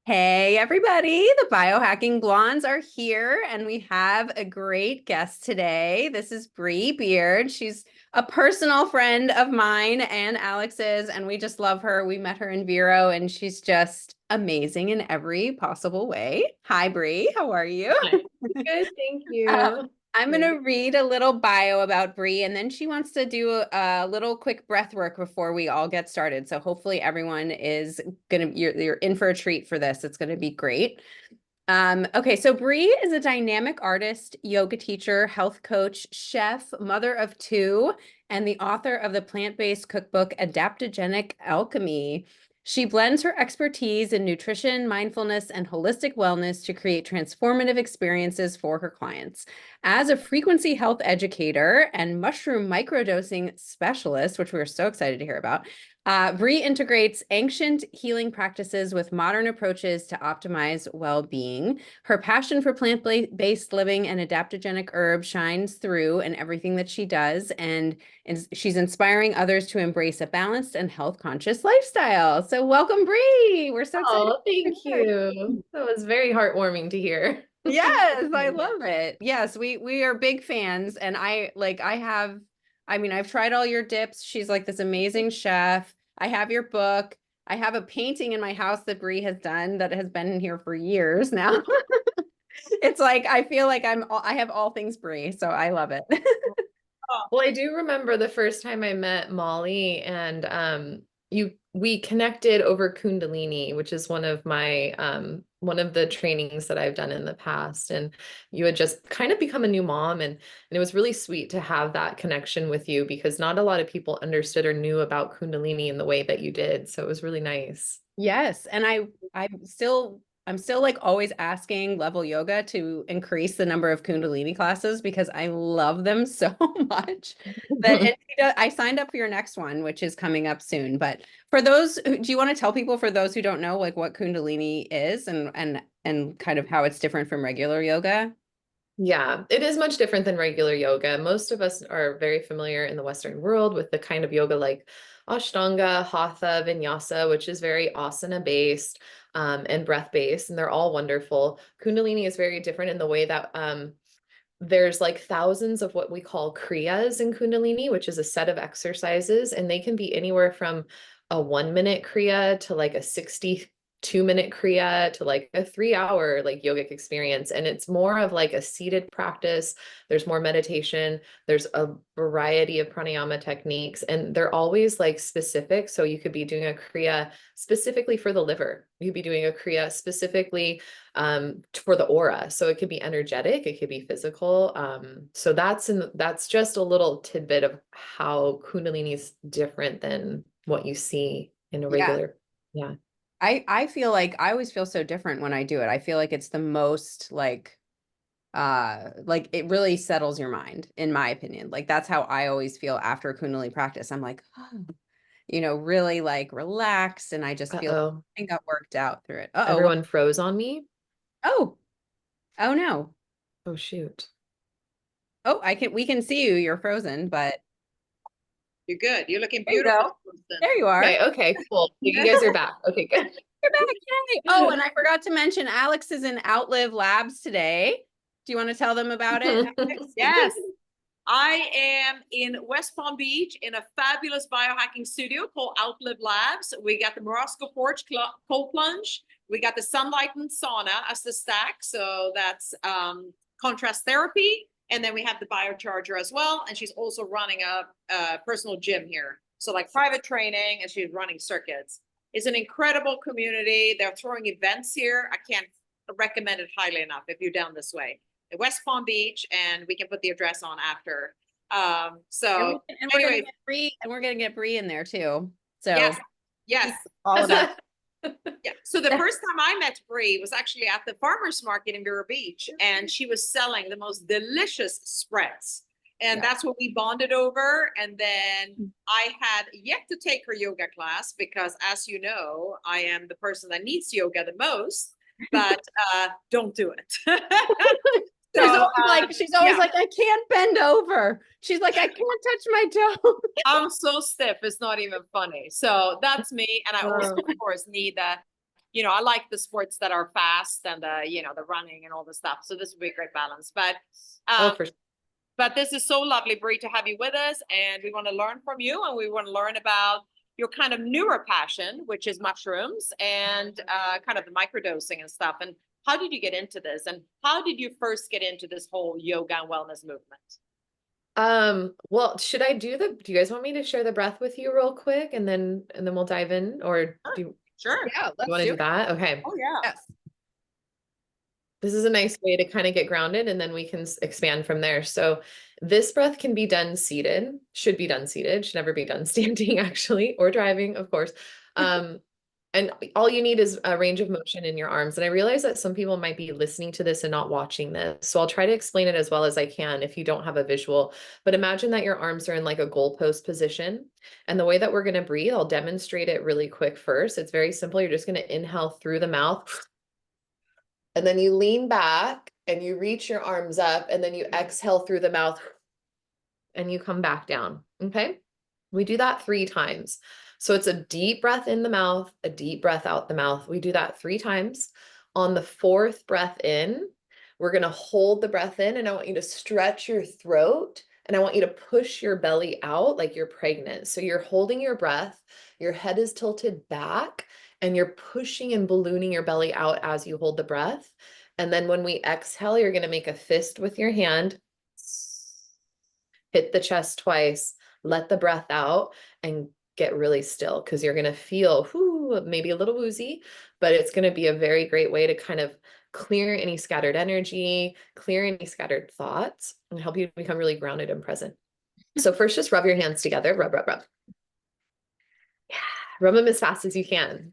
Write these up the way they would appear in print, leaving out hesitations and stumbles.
Hey everybody, the biohacking blondes are here and we have a great guest today. This is Brie Beard. She's a personal friend of mine and Alex's, and we just love her. We met her in Vero and she's just amazing in every possible way. Hi Brie, how are you? Hi. Good, thank Uh, you. I'm going to read a little bio about Brie, and then she wants to do a little quick breath work before we all get started. So hopefully everyone is going to, you're in for a treat for this. It's going to be great. Okay, so Brie is a dynamic artist, yoga teacher, health coach, chef, mother of two, and the author of the plant-based cookbook Adaptogenic Alchemy. She blends her expertise in nutrition, mindfulness, and holistic wellness to create transformative experiences for her clients. As a frequency health educator and mushroom microdosing specialist, which we are so excited to hear about, Brie integrates ancient healing practices with modern approaches to optimize well-being. Her passion for plant-based living and adaptogenic herbs shines through in everything that she does, and she's inspiring others to embrace a balanced and health-conscious lifestyle. So welcome, Brie. We're so excited. Oh, thank you. That was very heartwarming to hear. Yes, I love it. Yes, we are big fans, and I've tried all your dips. She's like this amazing chef. I have your book. I have a painting in my house that Brie has done that has been in here for years now. It's like I feel like I have all things Brie, so I love it. Well, I do remember the first time I met Molly and we connected over Kundalini, which is one of the trainings that I've done in the past. And you had just kind of become a new mom, and it was really sweet to have that connection with you because not a lot of people understood or knew about Kundalini in the way that you did. So it was really nice. Yes, and I'm still like always asking Level Yoga to increase the number of Kundalini classes because I love them so much that I signed up for your next one, which is coming up soon. But for those, do you want to tell people for those who don't know like what Kundalini is and kind of how it's different from regular yoga? Yeah, it is much different than regular yoga. Most of us are very familiar in the Western world with the kind of yoga like Ashtanga, Hatha, Vinyasa, which is very asana based and breath based, and they're all wonderful. Kundalini is very different in the way that there's like thousands of what we call kriyas in Kundalini, which is a set of exercises, and they can be anywhere from a 1 minute kriya to like a 62-minute kriya to like a 3 hour like yogic experience. And it's more of like a seated practice. There's more meditation. There's a variety of pranayama techniques, and they're always like specific. So you could be doing a kriya specifically for the liver. You could be doing a kriya specifically for the aura. So it could be energetic, it could be physical. So that's just a little tidbit of how Kundalini is different than what you see in a Yeah. regular. Yeah. I feel like I always feel so different when I do it. I feel like it's the most like it really settles your mind in my opinion. Like that's how I always feel after a Kundalini practice. I'm like, oh, really like relaxed, and I just feel like Uh-oh. I got worked out through it. Uh-oh. Everyone froze on me. Oh, oh no. Oh shoot. Oh, we can see you. You're frozen, but You're good. You're looking there you go. beautiful, There Susan. you are. Okay, cool. You guys are back. Okay, good. You're back. Yay. Oh, and I forgot to mention Alex is in Outlive Labs today. Do you want to tell them about it, Alex? Yes, I am in West Palm Beach in a fabulous biohacking studio called Outlive Labs. We got the Morosco Forge cold plunge. We got the sunlight and sauna as the stack. So that's contrast therapy. And then we have the biocharger as well. And she's also running a personal gym here. So like private training, and she's running circuits. It's an incredible community. They're throwing events here. I can't recommend it highly enough if you're down this way. West Palm Beach, and we can put the address on after. So we're anyway, gonna get Brie, and we're gonna get Brie in there too. So yes. all about Yeah. So the first time I met Brie was actually at the farmers market in Vero Beach, and she was selling the most delicious spreads. And that's what we bonded over. And then I had yet to take her yoga class because, as you know, I am the person that needs yoga the most, but don't do it. She's always like, I can't bend over. She's like, I can't touch my toe. I'm so stiff. It's not even funny. So that's me. And I also, of course, need you know, I like the sports that are fast and the, you know, the running and all the stuff. So this would be a great balance. But Oh, for sure. but this is so lovely, Brie, to have you with us, and we want to learn from you, and we want to learn about your kind of newer passion, which is mushrooms and kind of the microdosing and stuff. And how did you get into this? And how did you first get into this whole yoga and wellness movement? Well, should I do you guys want me to share the breath with you real quick and then we'll dive in, or Sure. Yeah, you let's want to do do it. that? Okay. Oh, yeah. Yes. This is a nice way to kind of get grounded, and then we can expand from there. So this breath can be done seated, should be done seated, should never be done standing actually, or driving, of course. And all you need is a range of motion in your arms. And I realize that some people might be listening to this and not watching this. So I'll try to explain it as well as I can if you don't have a visual. But imagine that your arms are in like a goalpost position. And the way that we're going to breathe, I'll demonstrate it really quick first. It's very simple. You're just going to inhale through the mouth. And then you lean back and you reach your arms up, and then you exhale through the mouth and you come back down. Okay. We do that 3 times. So it's a deep breath in the mouth, a deep breath out the mouth. We do that 3 times. On the 4th breath in, we're going to hold the breath in, and I want you to stretch your throat, and I want you to push your belly out like you're pregnant. So you're holding your breath, your head is tilted back, and you're pushing and ballooning your belly out as you hold the breath. And then when we exhale, you're going to make a fist with your hand, hit the chest twice, let the breath out, and get really still, because you're going to feel maybe a little woozy, but it's going to be a very great way to kind of clear any scattered energy, clear any scattered thoughts, and help you become really grounded and present. So first, just rub your hands together. Rub, rub, rub. Yeah. Rub them as fast as you can.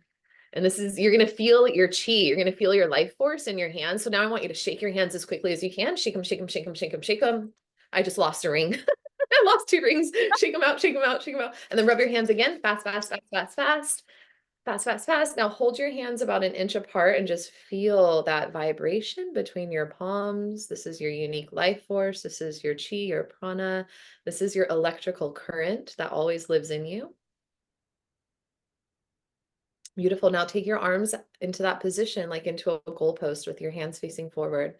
And you're going to feel your chi, you're going to feel your life force in your hands. So now I want you to shake your hands as quickly as you can. Shake them, shake them, shake them, shake them, shake them. I just lost a ring. I lost 2 rings. Shake them out, shake them out, shake them out. And then rub your hands again. Fast, fast, fast, fast, fast. Fast, fast, fast. Now hold your hands about an inch apart and just feel that vibration between your palms. This is your unique life force. This is your chi, your prana. This is your electrical current that always lives in you. Beautiful. Now take your arms into that position, like into a goalpost with your hands facing forward.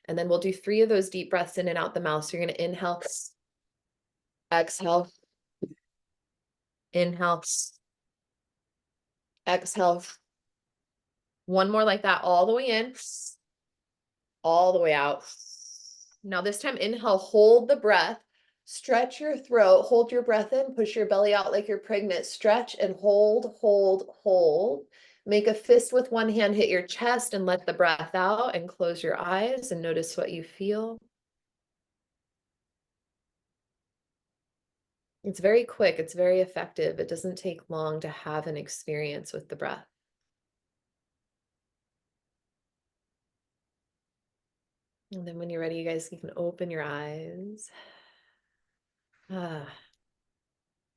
And then we'll do 3 of those deep breaths in and out the mouth. So you're going to inhale, exhale, inhale, exhale. One more like that, all the way in, all the way out. Now this time, inhale, hold the breath, stretch your throat, hold your breath in, push your belly out like you're pregnant, stretch and hold, hold, hold. Make a fist with one hand, hit your chest and let the breath out, and close your eyes and notice what you feel. It's very quick. It's very effective. It doesn't take long to have an experience with the breath. And then when you're ready, you guys, you can open your eyes.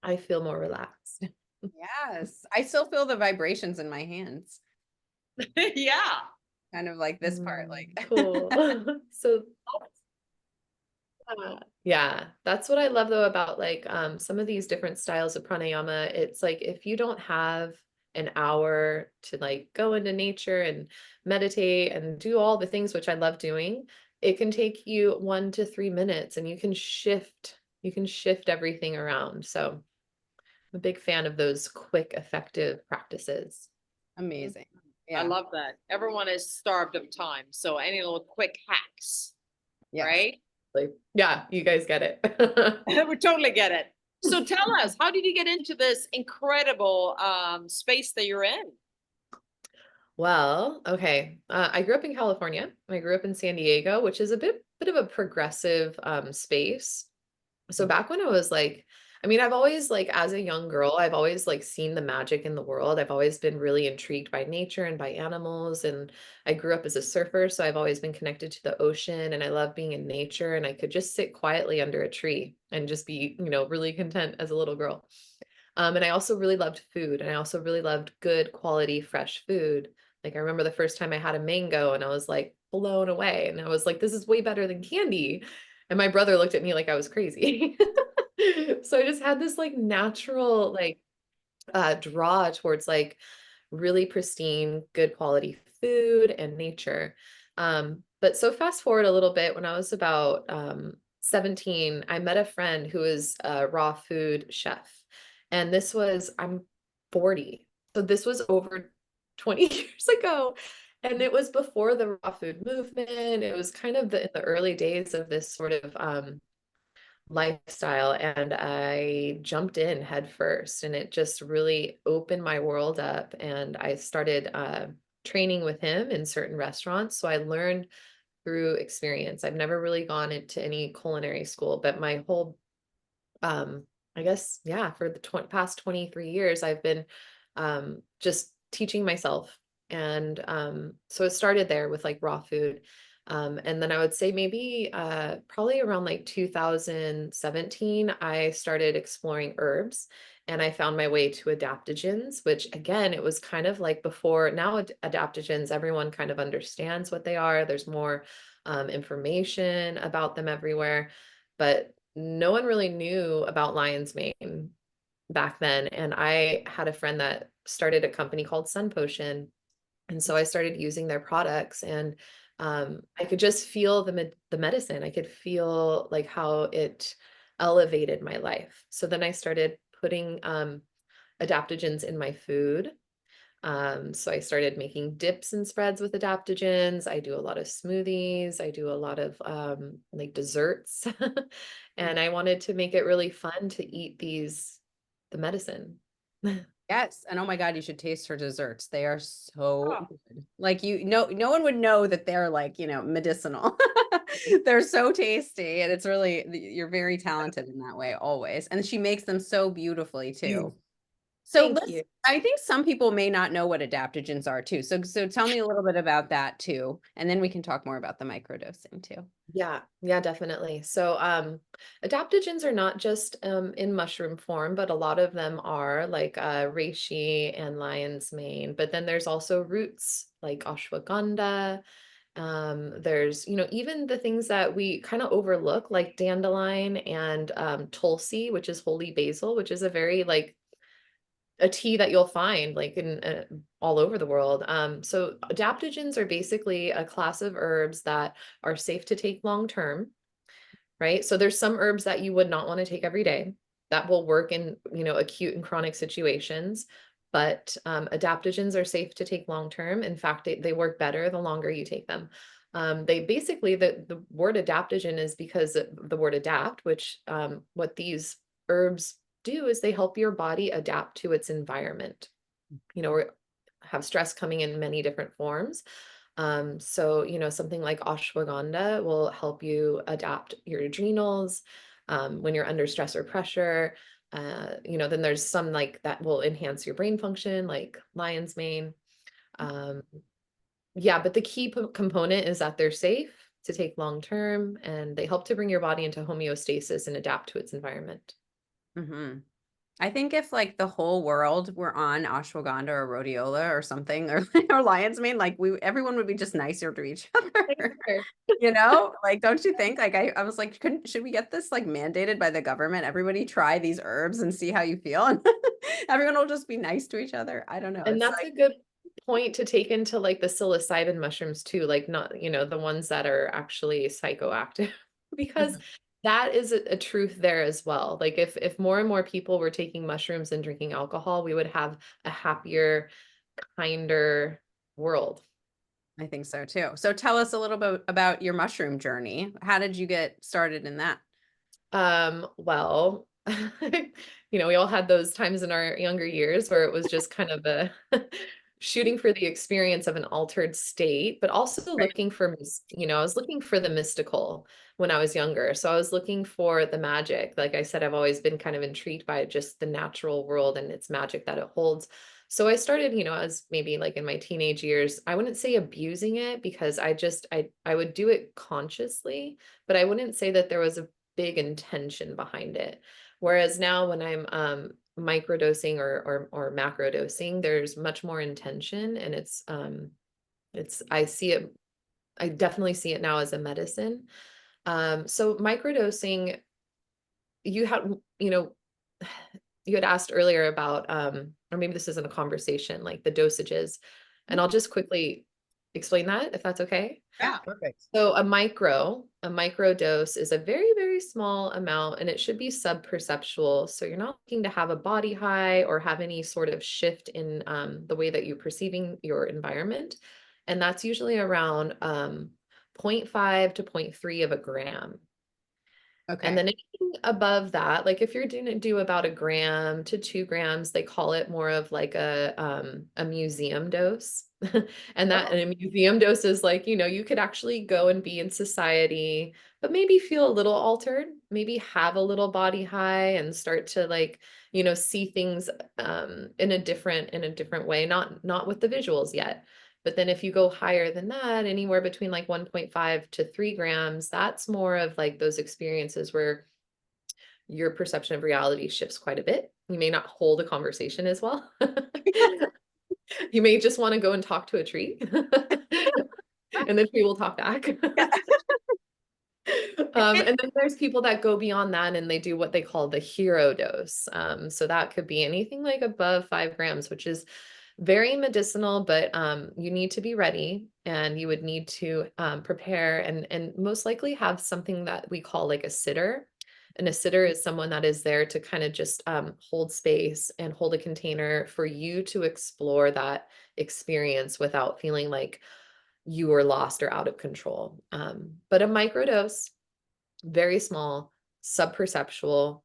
I feel more relaxed. Yes. I still feel the vibrations in my hands. Yeah. Kind of like this part, like cool. So yeah, that's what I love though about like some of these different styles of pranayama. It's like if you don't have an hour to like go into nature and meditate and do all the things which I love doing, it can take you 1 to 3 minutes, and you can shift everything around. So I'm a big fan of those quick, effective practices. amazing. I love that. Everyone is starved of time. So any little quick hacks, right? Yeah, you guys get it. We totally get it. So tell us, how did you get into this incredible space that you're in? Well, okay. I grew up in California. I grew up in San Diego, which is a bit of a progressive space. So back when I was like, I mean, I've always like, as a young girl, I've always like seen the magic in the world. I've always been really intrigued by nature and by animals. And I grew up as a surfer, so I've always been connected to the ocean, and I love being in nature, and I could just sit quietly under a tree and just be, really content as a little girl. And I also really loved food, and I also really loved good quality, fresh food. Like I remember the first time I had a mango and I was like blown away, and I was like, this is way better than candy. And my brother looked at me like I was crazy. So I just had this like natural like draw towards like really pristine, good quality food and nature. But so fast forward a little bit, when I was about 17, I met a friend who was a raw food chef. And this was, I'm 40. So this was over 20 years ago. And it was before the raw food movement. It was kind of in the early days of this sort of lifestyle, and I jumped in head first, and it just really opened my world up. And I started training with him in certain restaurants. So I learned through experience. I've never really gone into any culinary school, but my whole I guess, yeah, for the past 23 years, I've been just teaching myself. And so it started there with like raw food. And then I would say maybe probably around like 2017, I started exploring herbs, and I found my way to adaptogens, which again, it was kind of like before. Now adaptogens, everyone kind of understands what they are. There's more information about them everywhere. But no one really knew about lion's mane back then. And I had a friend that started a company called Sun Potion. And so I started using their products, and I could just feel the medicine. I could feel like how it elevated my life. So then I started putting adaptogens in my food. So I started making dips and spreads with adaptogens. I do a lot of smoothies. I do a lot of like desserts. And I wanted to make it really fun to eat the medicine. Yes. And oh my God, you should taste her desserts. They are so Oh, good. Like no one would know that they're like, medicinal. They're so tasty. And it's really, you're very talented in that way always. And she makes them so beautifully too. So Thank you. I think some people may not know what adaptogens are too. So tell me a little bit about that too. And then we can talk more about the microdosing too. Yeah, definitely. So adaptogens are not just in mushroom form, but a lot of them are like reishi and lion's mane. But then there's also roots like ashwagandha. There's, even the things that we kind of overlook, like dandelion and tulsi, which is holy basil, which is a very like a tea that you'll find like in all over the world. So adaptogens are basically a class of herbs that are safe to take long term, right? So there's some herbs that you would not want to take every day that will work in, acute and chronic situations. But adaptogens are safe to take long term. In fact, they work better the longer you take them. They basically, the word adaptogen is because the word adapt, which what these herbs do is they help your body adapt to its environment. We have stress coming in many different forms. So, something like ashwagandha will help you adapt your adrenals when you're under stress or pressure. Then there's some like that will enhance your brain function, like lion's mane. Um, yeah, but the key component is that they're safe to take long term, and they help to bring your body into homeostasis and adapt to its environment. Mm-hmm. I think if like the whole world were on ashwagandha or rhodiola or something or lion's mane, like everyone would be just nicer to each other. Like, don't you think? Like I was like, should we get this like mandated by the government? Everybody try these herbs and see how you feel. And everyone will just be nice to each other. I don't know. And It's that's a good point to take into like the psilocybin mushrooms too, like not, the ones that are actually psychoactive, because that is a truth there as well. Like if more and more people were taking mushrooms and drinking alcohol, we would have a happier, kinder world. I think so too. So tell us a little bit about your mushroom journey. How did you get started in that? Well, we all had those times in our younger years where it was just kind of a shooting for the experience of an altered state, but also Right. looking for, I was looking for the mystical when I was younger. So I was looking for the magic. Like I said, I've always been kind of intrigued by just the natural world and its magic that it holds. So I started, as maybe like in my teenage years, I wouldn't say abusing it, because I would do it consciously, but I wouldn't say that there was a big intention behind it. Whereas now when I'm microdosing or macrodosing, there's much more intention, and I definitely see it now as a medicine. So microdosing, you have, you had asked earlier about, or maybe this isn't a conversation, like the dosages, and I'll just quickly explain that if that's okay. Yeah. Perfect. So a micro dose is a very, very small amount, and it should be sub-perceptual. So you're not looking to have a body high or have any sort of shift in the way that you're perceiving your environment. And that's usually around 0.5 to 0.3 of a gram. Okay. And then anything above that, like if you're doing do about 1 gram to 2 grams, they call it more of like a museum dose. And that and a museum dose is like, you know, you could actually go and be in society, but maybe feel a little altered, maybe have a little body high and start to like, you know, see things in a different way, not with the visuals yet. But then if you go higher than that, anywhere between like 1.5 to 3 grams, that's more of like those experiences where your perception of reality shifts quite a bit. You may not hold a conversation as well. You may just want to go and talk to a tree. And the tree will talk back. And then there's people that go beyond that and they do what they call the hero dose. So that could be anything like above 5 grams, which is very medicinal, but you need to be ready and you would need to prepare and most likely have something that we call like a sitter. And a sitter is someone that is there to kind of just hold space and hold a container for you to explore that experience without feeling like you were lost or out of control. But a microdose, very small, sub-perceptual,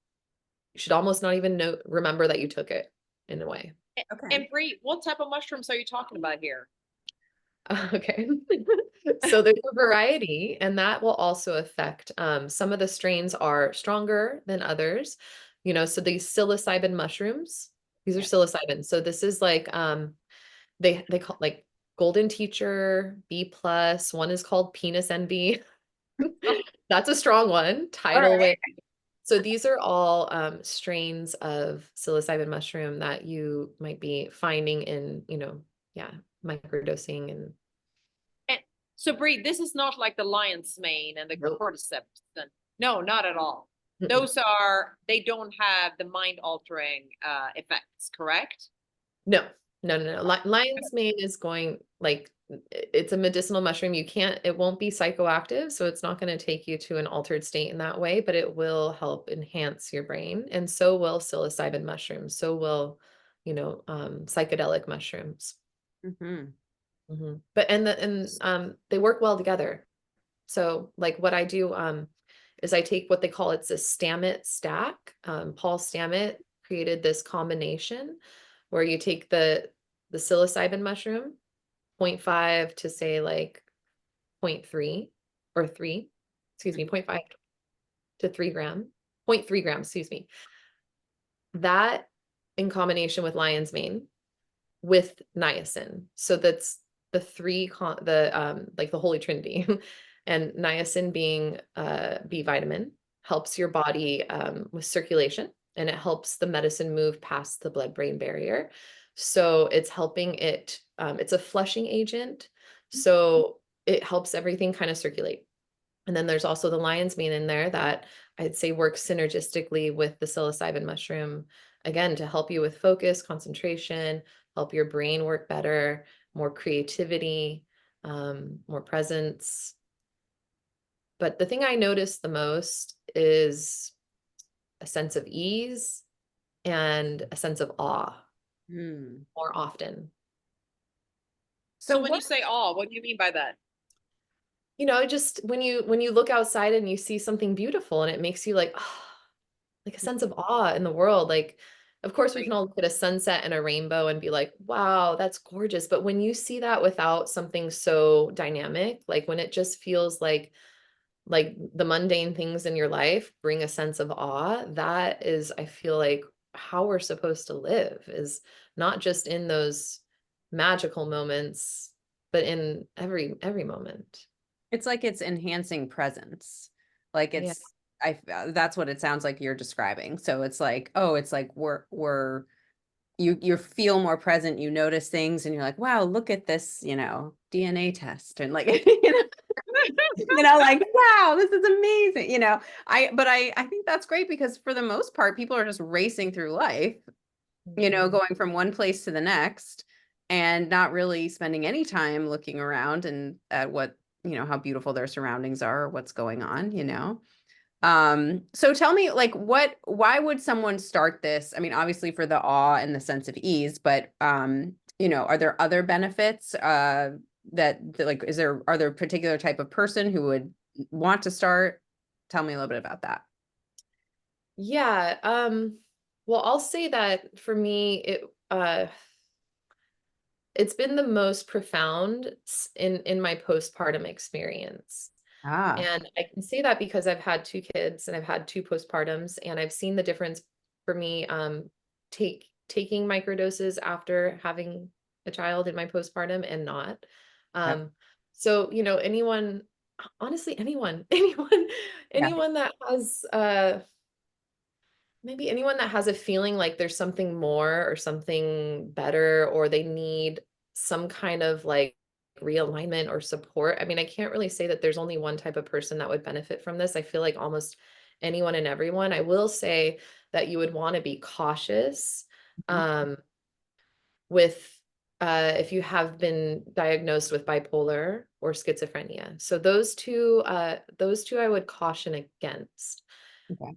you should almost not even remember that you took it in a way. Okay. And Brie, what type of mushrooms are you talking about here? Okay. So there's a variety, and that will also affect some of the strains are stronger than others. You know, so these psilocybin mushrooms, these are psilocybin. So this is like they call like golden teacher, B+, one is called penis envy. That's a strong one. Tidal wave. So these are all strains of psilocybin mushroom that you might be finding in, you know, microdosing and So Brie, this is not like the lion's mane and the Nope. cordyceps. No, not at all. Mm-mm. Those they don't have the mind altering effects, correct? No. Lion's mane is going like it's a medicinal mushroom. It won't be psychoactive, so it's not going to take you to an altered state in that way, but it will help enhance your brain. And so will psilocybin mushrooms. So will, you know, psychedelic mushrooms. Mhm. But they work well together. So like what I do is I take what they call it's a Stamet Stack. Paul Stamet created this combination where you take the psilocybin mushroom 0.5 to say like 0.3 or 3, excuse me, 0.5 to 3 gram, 0.3 grams, excuse me. That in combination with lion's mane with niacin. So that's the like the holy trinity. And niacin being B vitamin helps your body with circulation, and it helps the medicine move past the blood-brain barrier. So it's helping it, it's a flushing agent. So it helps everything kind of circulate. And then there's also the lion's mane in there that I'd say works synergistically with the psilocybin mushroom, again, to help you with focus, concentration, help your brain work better, more creativity, more presence. But the thing I noticed the most is a sense of ease and a sense of awe more often. So when you say awe, what do you mean by that? You know, just when you look outside and you see something beautiful and it makes you like, oh, like a sense of awe in the world. Like, of course, we can all look at a sunset and a rainbow and be like, wow, that's gorgeous. But when you see that without something so dynamic, like when it just feels like the mundane things in your life bring a sense of awe, that is, I feel like how we're supposed to live, is not just in those magical moments, but in every moment. It's like it's enhancing presence. Like Yeah. that's what it sounds like you're describing. So it's like, oh, it's like you feel more present, you notice things and you're like, wow, look at this, you know, DNA test and like, you know. like, wow, this is amazing. I think that's great because for the most part, people are just racing through life, Mhm. going from one place to the next and not really spending any time looking around and at what, how beautiful their surroundings are or what's going on. So tell me, like, why would someone start this? I mean, obviously for the awe and the sense of ease, but, are there other benefits, like, are there a particular type of person who would want to start? Tell me a little bit about that. Yeah, well, I'll say that for me, it's been the most profound in my postpartum experience. Ah, And I can say that because I've had two kids and I've had two postpartums, and I've seen the difference for me, taking microdoses after having a child in my postpartum and not. yeah, Um, so, anyone, honestly, anyone, yeah. anyone that has maybe anyone that has a feeling like there's something more or something better, or they need some kind of like realignment or support. I mean, I can't really say that there's only one type of person that would benefit from this. I feel like almost anyone and everyone. I will say that you would want to be cautious, Mhm. um, with if you have been diagnosed with bipolar or schizophrenia. So those two I would caution against. Okay.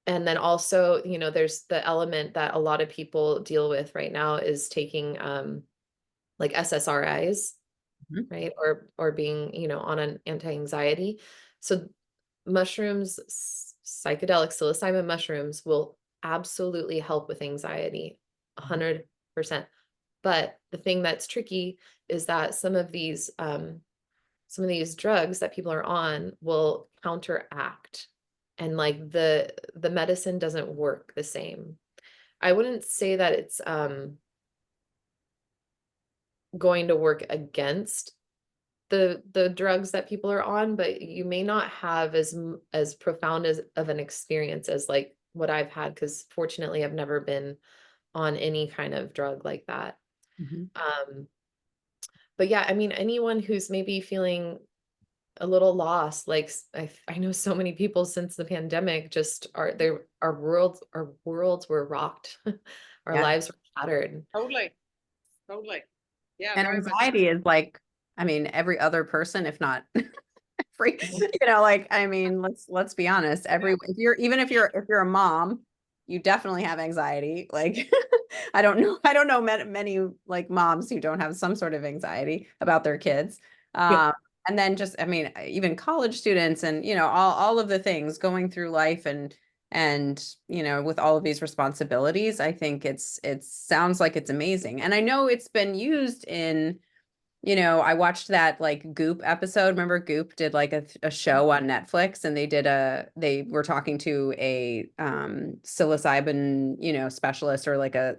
And then also, there's the element that a lot of people deal with right now is taking like SSRIs, Mhm. right? Or being, on an anti-anxiety. So mushrooms, psychedelic psilocybin mushrooms will absolutely help with anxiety, Mhm. 100%. But the thing that's tricky is that some of these drugs that people are on will counteract, and like the medicine doesn't work the same. I wouldn't say that it's going to work against the drugs that people are on, but you may not have as profound as of an experience as like what I've had, because fortunately I've never been on any kind of drug like that. Mhm. um but yeah, I mean, anyone who's maybe feeling a little lost, like I know so many people since the pandemic just are there, our worlds were rocked. Our Yeah. lives were shattered. Totally, totally. Yeah, And very much so. anxiety is like, I mean, every other person, if not free, like, I mean, let's be honest. Yeah. If you're a mom, you definitely have anxiety. Like, I don't know many like moms who don't have some sort of anxiety about their kids. Yeah. Um, and then just, I mean, even college students and, all of the things going through life and, with all of these responsibilities, I think it sounds like it's amazing. And I know it's been used in, I watched that like Goop episode. Remember Goop did like a show on Netflix, and they were talking to a psilocybin, specialist, or like a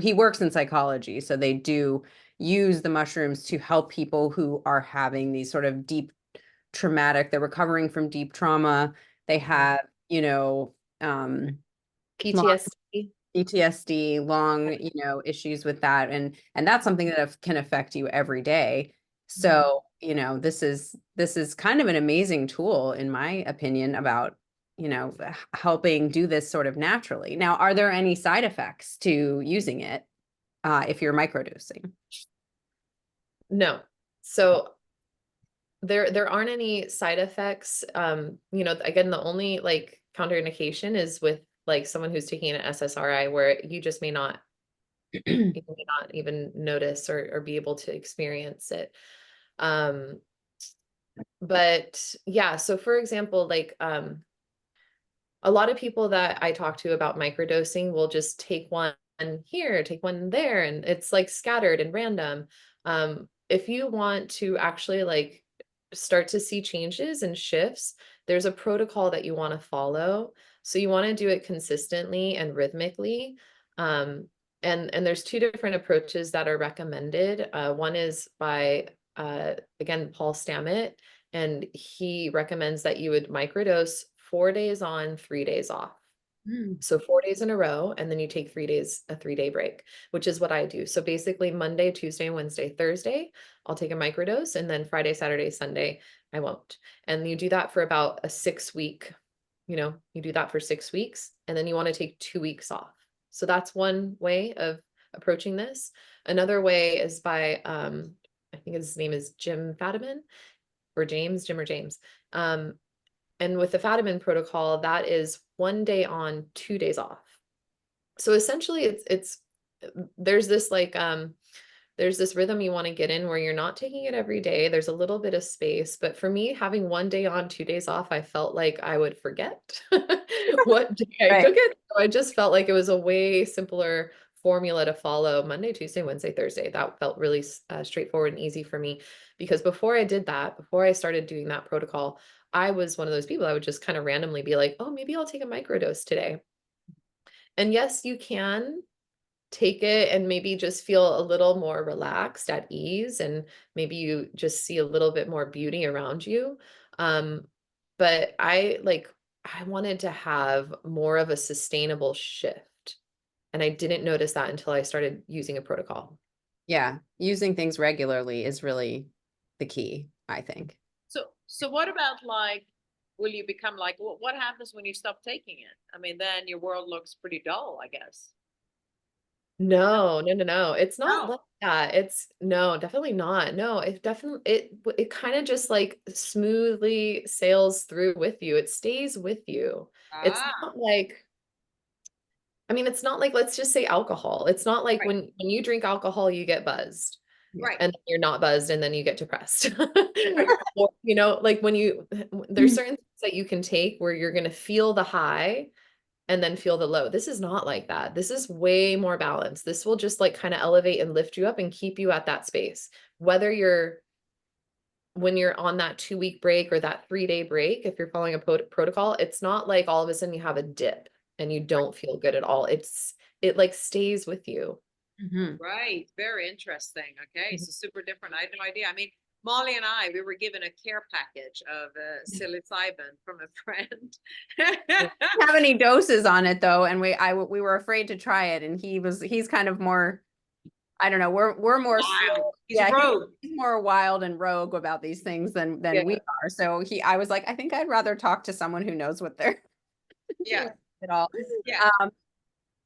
he works in psychology, so they do use the mushrooms to help people who are having these sort of they're recovering from deep trauma. They have, um PTSD. PTSD, long, issues with that. And that's something that can affect you every day. Mhm. So, this is kind of an amazing tool, in my opinion, about, helping do this sort of naturally. Now, are there any side effects to using it, if you're microdosing? No. So there aren't any side effects. Again, the only like counterindication is with like someone who's taking an SSRI, where you may not even notice or be able to experience it. Um, but yeah, so for example, like a lot of people that I talk to about microdosing will just take one here, take one there, and it's like scattered and random. If you want to actually like start to see changes and shifts, there's a protocol that you want to follow. So you want to do it consistently and rhythmically. Um, and there's two different approaches that are recommended. One is by again, Paul Stamet, and he recommends that you would microdose 4 days on, 3 days off. So 4 days in a row, and then you take 3 days, a 3-day break, which is what I do. So basically Monday, Tuesday, Wednesday, Thursday, I'll take a microdose, and then Friday, Saturday, Sunday, I won't. And you do that for about a 6 week, you do that for 6 weeks, and then you want to take 2 weeks off. So that's one way of approaching this. Another way is by, I think his name is Jim Fadiman or James, Jim or James. And with the Fadiman protocol, that is 1 day on, 2 days off. So essentially it's there's this like there's this rhythm you want to get in where you're not taking it every day. There's a little bit of space, but for me, having 1 day on, 2 days off, I felt like I would forget what day I Right. took it. So I just felt like it was a way simpler formula to follow: Monday, Tuesday, Wednesday, Thursday. That felt really straightforward and easy for me, because before I did that, before I started doing that protocol, I was one of those people. I would just kind of randomly be like, oh, maybe I'll take a microdose today. And yes, you can take it and maybe just feel a little more relaxed, at ease, and maybe you just see a little bit more beauty around you. But I wanted to have more of a sustainable shift, and I didn't notice that until I started using a protocol. Yeah. Using things regularly is really the key, I think. So what about like, will you become like, what happens when you stop taking it? I mean, then your world looks pretty dull, I guess. No, no, no, no. It's not No. like that. It's no, definitely not. No, it kind of just like smoothly sails through with you. It stays with you. It's Ah, not like, I mean, it's not like, let's just say alcohol. It's not like right, when you drink alcohol, you get buzzed right, and then you're not buzzed and then you get depressed. right, Or, like there's certain things that you can take where you're going to feel the high and then feel the low. This is not like that. This is way more balanced. This will just like kind of elevate and lift you up and keep you at that space. Whether when you're on that 2 week break or that 3 day break, if you're following a protocol, it's not like all of a sudden you have a dip and you don't feel good at all. It like stays with you. Mhm. right. Very interesting. Okay, so super different. I had no idea. I mean, Molly and I, we were given a care package of psilocybin from a friend. Didn't have any doses on it though, and we were afraid to try it, and he's kind of more, I don't know, we're more Wow, he's a yeah, rogue. he's more wild and rogue about these things than we Yeah. are. So I was like, I think I'd rather talk to someone who knows what they're Yeah, doing at all. yeah. Um,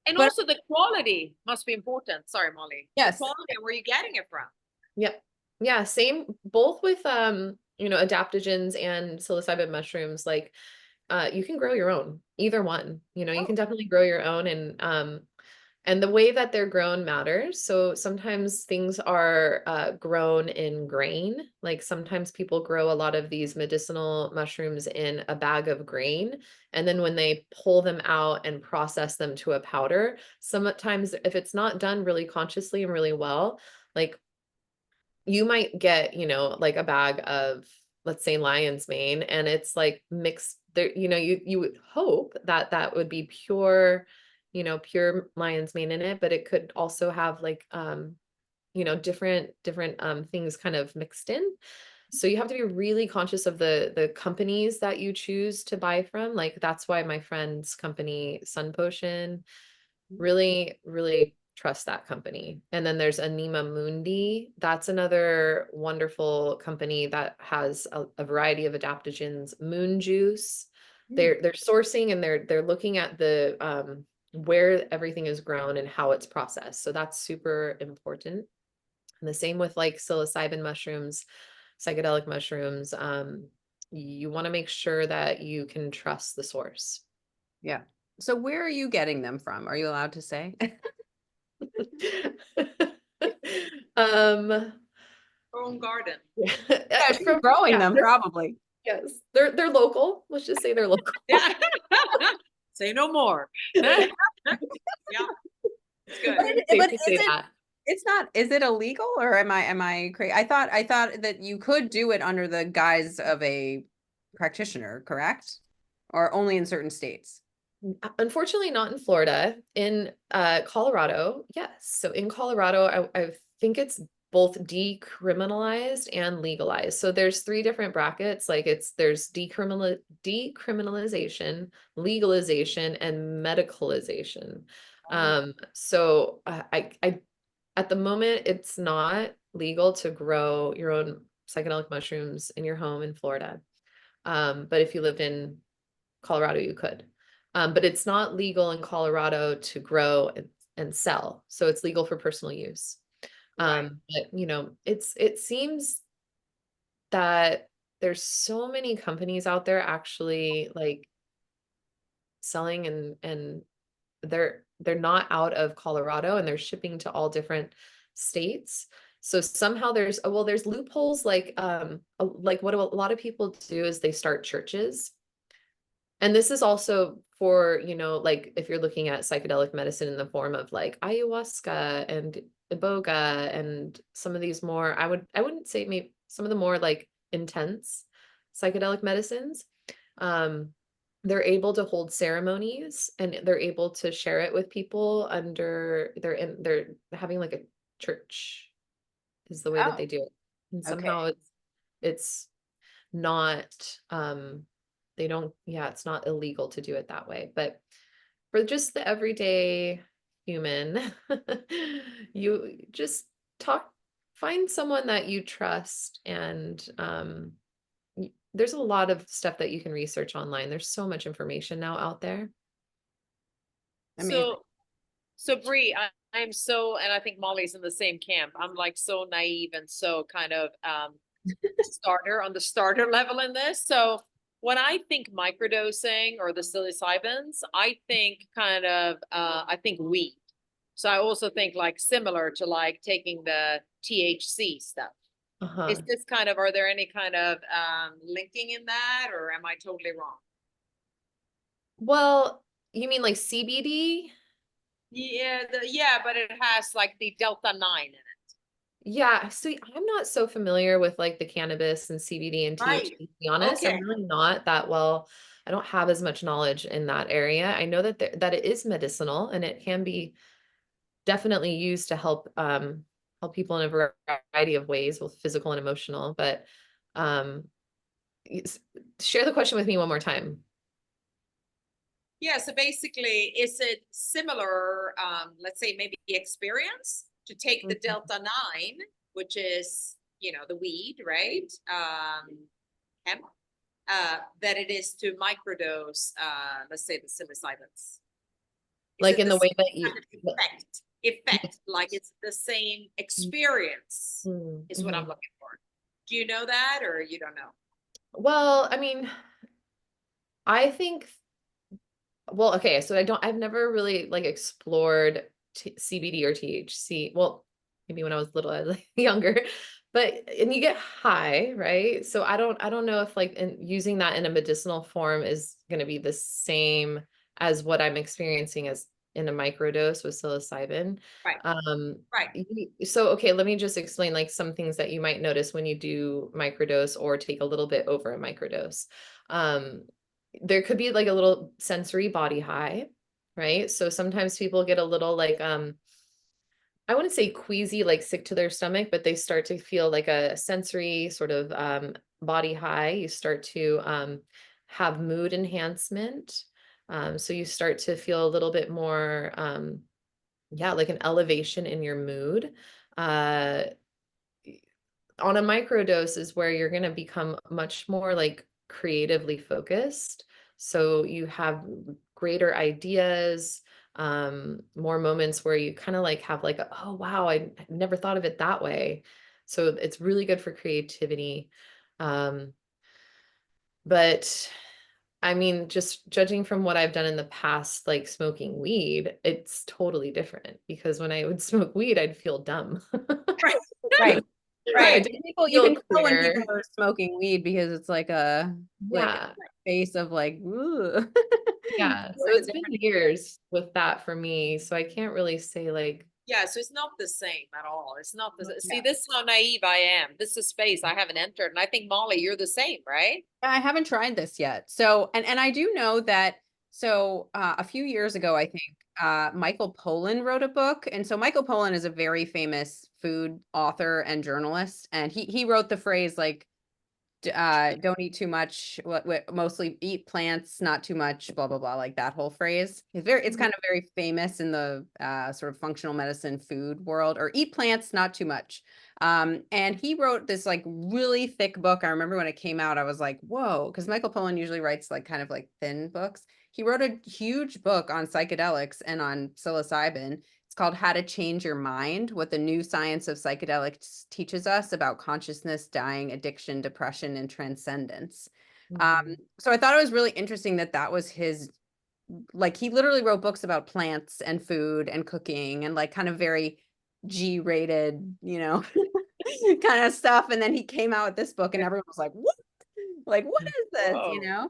And but also the quality must be important. Sorry, Molly. The yes, quality and where you getting it from. Yep. Yeah, same both with adaptogens and psilocybin mushrooms. Like you can grow your own, either one. You Oh, can definitely grow your own, and the way that they're grown matters. So sometimes things are grown in grain. Like sometimes people grow a lot of these medicinal mushrooms in a bag of grain. And then when they pull them out and process them to a powder, sometimes if it's not done really consciously and really well, like you might get, like a bag of, let's say, lion's mane, and it's like mixed there, you would hope that that would be pure, pure lion's mane in it, but it could also have like, different things kind of mixed in. So you have to be really conscious of the companies that you choose to buy from. Like that's why my friend's company, Sun Potion, really, really trust that company. And then there's Anima Mundi. That's another wonderful company that has a variety of adaptogens. Moon Juice. They're sourcing and they're looking at the where everything is grown and how it's processed. So that's super important. And the same with like psilocybin mushrooms, psychedelic mushrooms. You want to make sure that you can trust the source. yeah. So where are you getting them from? Are you allowed to say? um your own garden. Yeah, she's from growing yeah, them probably. yes, they're local. Let's just say they're local. Yeah. Say no more. Yeah, it's good. Safe But to say that. it's not, is it illegal or am I crazy? I thought that you could do it under the guise of a practitioner, correct? Or only in certain states? Unfortunately, not in Florida. In Colorado, yes. So in Colorado, I think it's both decriminalized and legalized. So there's 3 different brackets. Like there's decriminalization, legalization, and medicalization. So I at the moment, it's not legal to grow your own psychedelic mushrooms in your home in Florida. But if you lived in Colorado, you could. But it's not legal in Colorado to grow and sell. So it's legal for personal use. Right. But you know, it seems that there's so many companies out there actually like selling and they're not out of Colorado and they're shipping to all different states. So somehow there's well, there's loopholes like what a lot of people do is they start churches. And this is also for, you know, like if you're looking at psychedelic medicine in the form of like ayahuasca and iboga and some of these more, I wouldn't say maybe some of the more like intense psychedelic medicines. They're able to hold ceremonies and they're able to share it with people under they're having like a church is the way that Oh, they do it. And okay. somehow it's not they don't yeah, it's not illegal to do it that way. But for just the everyday human, you just find someone that you trust and there's a lot of stuff that you can research online. There's so much information now out there. Amazing. So Brie, I'm so, and I think Molly's in the same camp. I'm like so naive and so kind of starter on the starter level in this. So when I think microdosing or the psilocybins, I think kind of I think weed. So I also think like similar to like taking the THC stuff. Is Uh-huh. this kind of, are there any kind of linking in that, or am I totally wrong? Well, you mean like CBD? Yeah, yeah, but it has like the Delta-9 in it. Yeah, so I'm not so familiar with like the cannabis and CBD and Right. THC, to be honest. I'm Okay. really not that well. I don't have as much knowledge in that area. I know that that it is medicinal and it can be definitely used to help people in a variety of ways, both physical and emotional. But um share the question with me one more time. Yeah, so basically, is it similar, let's say maybe experience to take the Mhm. Delta-9, which is, you know, the weed, right? Hemp, that it is to microdose, let's say the psilocybins. Is Like it in the the way same that kind you of effect, like it's the same experience is what I'm Mhm. looking for. Do you know that, or you don't know? Well, I mean, I think well, okay, so I've never really like explored CBD or THC. Well, maybe when I was little, I was like, younger, but and you get high, right? So I don't know if like using that in a medicinal form is going to be the same as what I'm experiencing as in a microdose with psilocybin. Right, Um, right. so okay, let me just explain like some things that you might notice when you do microdose or take a little bit over a microdose. Um, there could be like a little sensory body high, right? So sometimes people get a little like I wouldn't say queasy, like sick to their stomach, but they start to feel like a sensory sort of body high. You start to have mood enhancement. So you start to feel a little bit more yeah, like an elevation in your mood. Uh on a microdose is where you're going to become much more like creatively focused. So you have greater ideas, more moments where you kind of like have like, oh, wow, I never thought of it that way. So it's really good for creativity. Um, but I mean, just judging from what I've done in the past, like smoking weed, it's totally different because when I would smoke weed, I'd feel dumb. Right, Right. I Right. didn't People, you feel can tell when clear. people are smoking weed because it's like a Yeah. face of like, ooh. Yeah. So It's a it's been different years with that for me. So I can't really say like, yeah, so it's not the same at all. It's not see, yeah. this is how naive I am. This is space I haven't entered. And I think Molly, you're the same, right? I haven't tried this yet. So, and I do know that So a few years ago, I think Michael Pollan wrote a book. And so Michael Pollan is a very famous food author and journalist. And he wrote the phrase like, don't eat too much, mostly eat plants, not too much, blah, blah, blah, like that whole phrase. It's kind of very famous in the sort of functional medicine food world, or eat plants, not too much. And he wrote this like really thick book. I remember when it came out, I was like, whoa, because Michael Pollan usually writes like kind of like thin books. He wrote a huge book on psychedelics and on psilocybin. It's called How to Change Your Mind, What the New Science of Psychedelics Teaches Us About Consciousness, Dying, Addiction, Depression, and Transcendence. So I thought it was really interesting that that was his, like he literally wrote books about plants and food and cooking and like kind of very G-rated, kind of stuff. And then he came out with this book and everyone was like, what? Like, what is this, Whoa.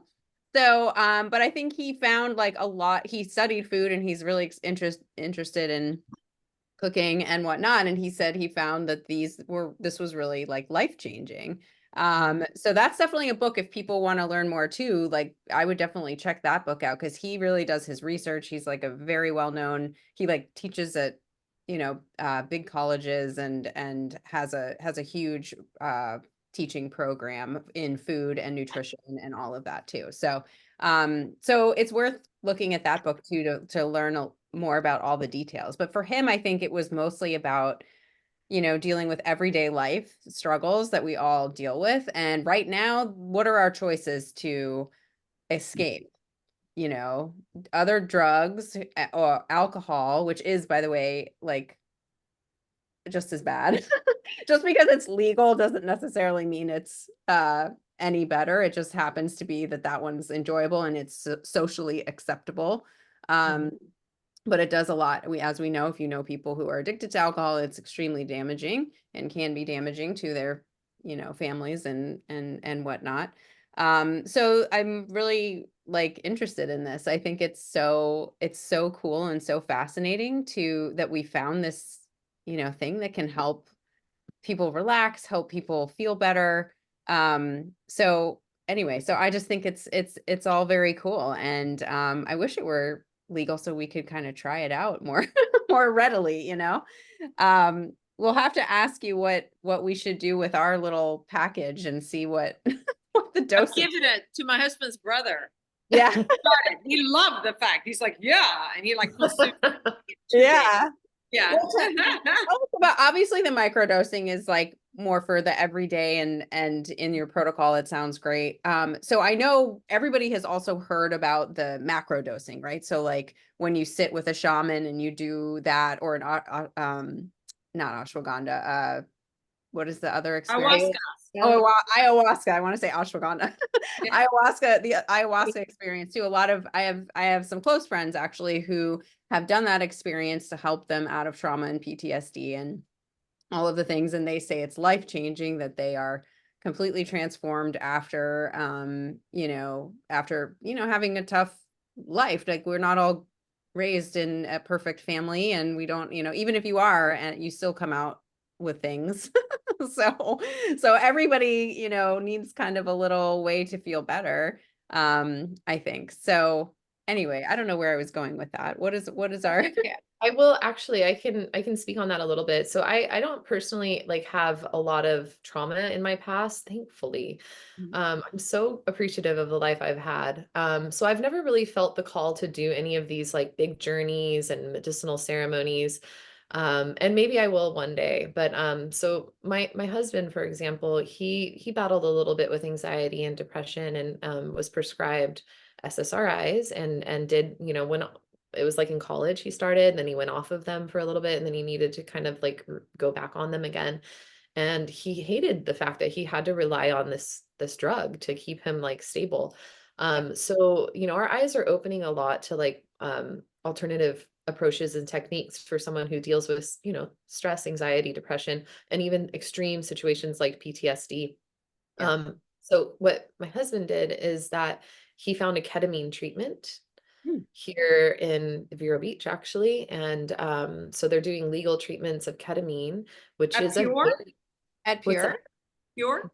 So, but I think he found like a lot, he studied food and he's really interested in cooking and whatnot. And he said he found that this was really like life-changing. So that's definitely a book if people want to learn more too. Like I would definitely check that book out because he really does his research. He's like a very well-known, he like teaches at, big colleges and has a huge teaching program in food and nutrition and all of that too. So it's worth looking at that book too to learn more about all the details. But for him, I think it was mostly about, dealing with everyday life struggles that we all deal with. And right now, what are our choices to escape? Other drugs or alcohol, which is, by the way, like just as bad. Just because it's legal doesn't necessarily mean it's any better. It just happens to be that one's enjoyable and it's socially acceptable. But it does a lot. As we know, if you know people who are addicted to alcohol, it's extremely damaging and can be damaging to their, families and whatnot. So I'm really like interested in this. I think it's so cool and so fascinating that we found this, thing that can help people relax, help people feel better. So anyway, so I just think it's all very cool. And I wish it were legal so we could kind of try it out more more readily, We'll have to ask you what we should do with our little package and see what what the I'm dosage. giving it to my husband's brother. Yeah. He loved the fact. He's like, yeah. And he like consumed it in 2 Yeah. days. Yeah. But obviously the microdosing is like more for the everyday and in your protocol, it sounds great. So I know everybody has also heard about the macrodosing, right? So like when you sit with a shaman and you do that, or not ashwagandha, what is the other experience? Ayahuasca. Oh, ayahuasca. I want to say ashwagandha. Yeah. The ayahuasca experience too. I have some close friends actually who have done that experience to help them out of trauma and PTSD and all of the things. And they say it's life-changing, that they are completely transformed after, having a tough life. Like we're not all raised in a perfect family and we don't, even if you are, and you still come out with things. So everybody, needs kind of a little way to feel better. I think. So anyway, I don't know where I was going with that. What is our Yeah, I will actually, I can speak on that a little bit. So I don't personally like have a lot of trauma in my past, thankfully. I'm so appreciative of the life I've had. So I've never really felt the call to do any of these like big journeys and medicinal ceremonies. And maybe I will one day, but so my husband, for example, he battled a little bit with anxiety and depression and was prescribed SSRIs and did, when it was like in college he started, and then he went off of them for a little bit, and then he needed to kind of like go back on them again. And he hated the fact that he had to rely on this drug to keep him like stable. So, our eyes are opening a lot to like alternative approaches and techniques for someone who deals with, stress, anxiety, depression, and even extreme situations like PTSD. Yeah. So what my husband did is that he found a ketamine treatment here in Vero Beach, actually. And so they're doing legal treatments of ketamine, which At is Pure? at what's Pure? that? Pure?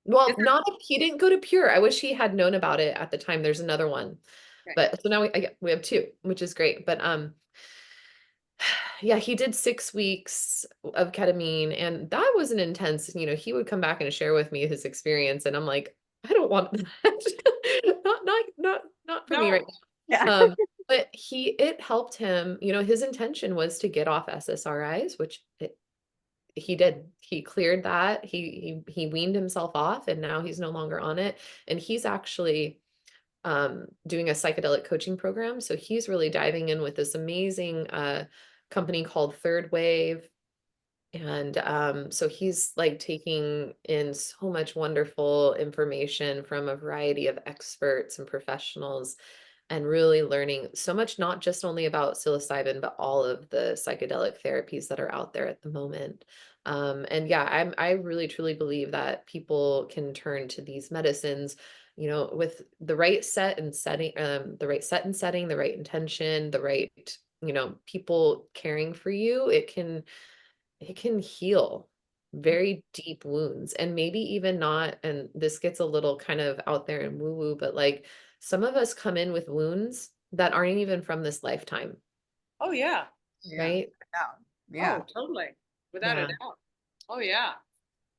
Well, Is it- not if he didn't go to Pure. I wish he had known about it at the time. There's another one. Okay. But so now we have two, which is great. But yeah, he did 6 weeks of ketamine, and that was an intense, he would come back and share with me his experience, and I'm like, I don't want that. Not for me right No. Yeah. now. But it helped him, his intention was to get off SSRIs, which he did. He cleared that. He weaned himself off, and now he's no longer on it. And he's actually doing a psychedelic coaching program. So he's really diving in with this amazing company called Third Wave. And so he's like taking in so much wonderful information from a variety of experts and professionals, and really learning so much, not just only about psilocybin, but all of the psychedelic therapies that are out there at the moment. And yeah, I really truly believe that people can turn to these medicines, with the right set and setting, the right intention, the right, people caring for you. It can heal very deep wounds, and maybe even not, and this gets a little kind of out there and woo woo, but like some of us come in with wounds that aren't even from this lifetime, Oh, yeah. Yeah. right? Yeah. Oh, totally. Without a Yeah. doubt. Oh, yeah.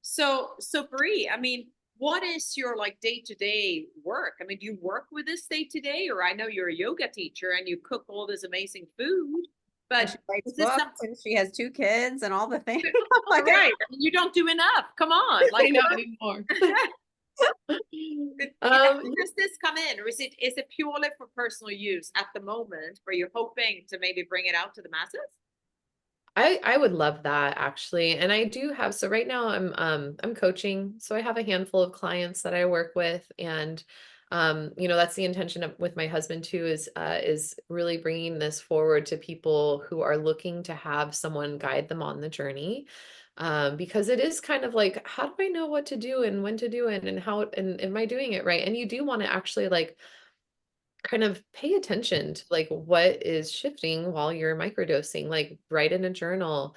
So Brie, I mean, what is your like day-to-day work? I mean, do you work with this day to day, or I know you're a yoga teacher and you cook all this amazing food, And but she writes is this books something, and she has 2 kids and all the things. all right? I mean, you don't do enough. Come on, I like, know anymore. does this come in, or is it purely for personal use at the moment, where you're hoping to maybe bring it out to the masses? I would love that actually. And I do have, so right now I'm coaching. So I have a handful of clients that I work with, and that's the intention of with my husband too, is really bringing this forward to people who are looking to have someone guide them on the journey. Because it is kind of like, how do I know what to do and when to do it, and how, and am I doing it right? And you do want to actually like kind of pay attention to like what is shifting while you're microdosing, like write in a journal,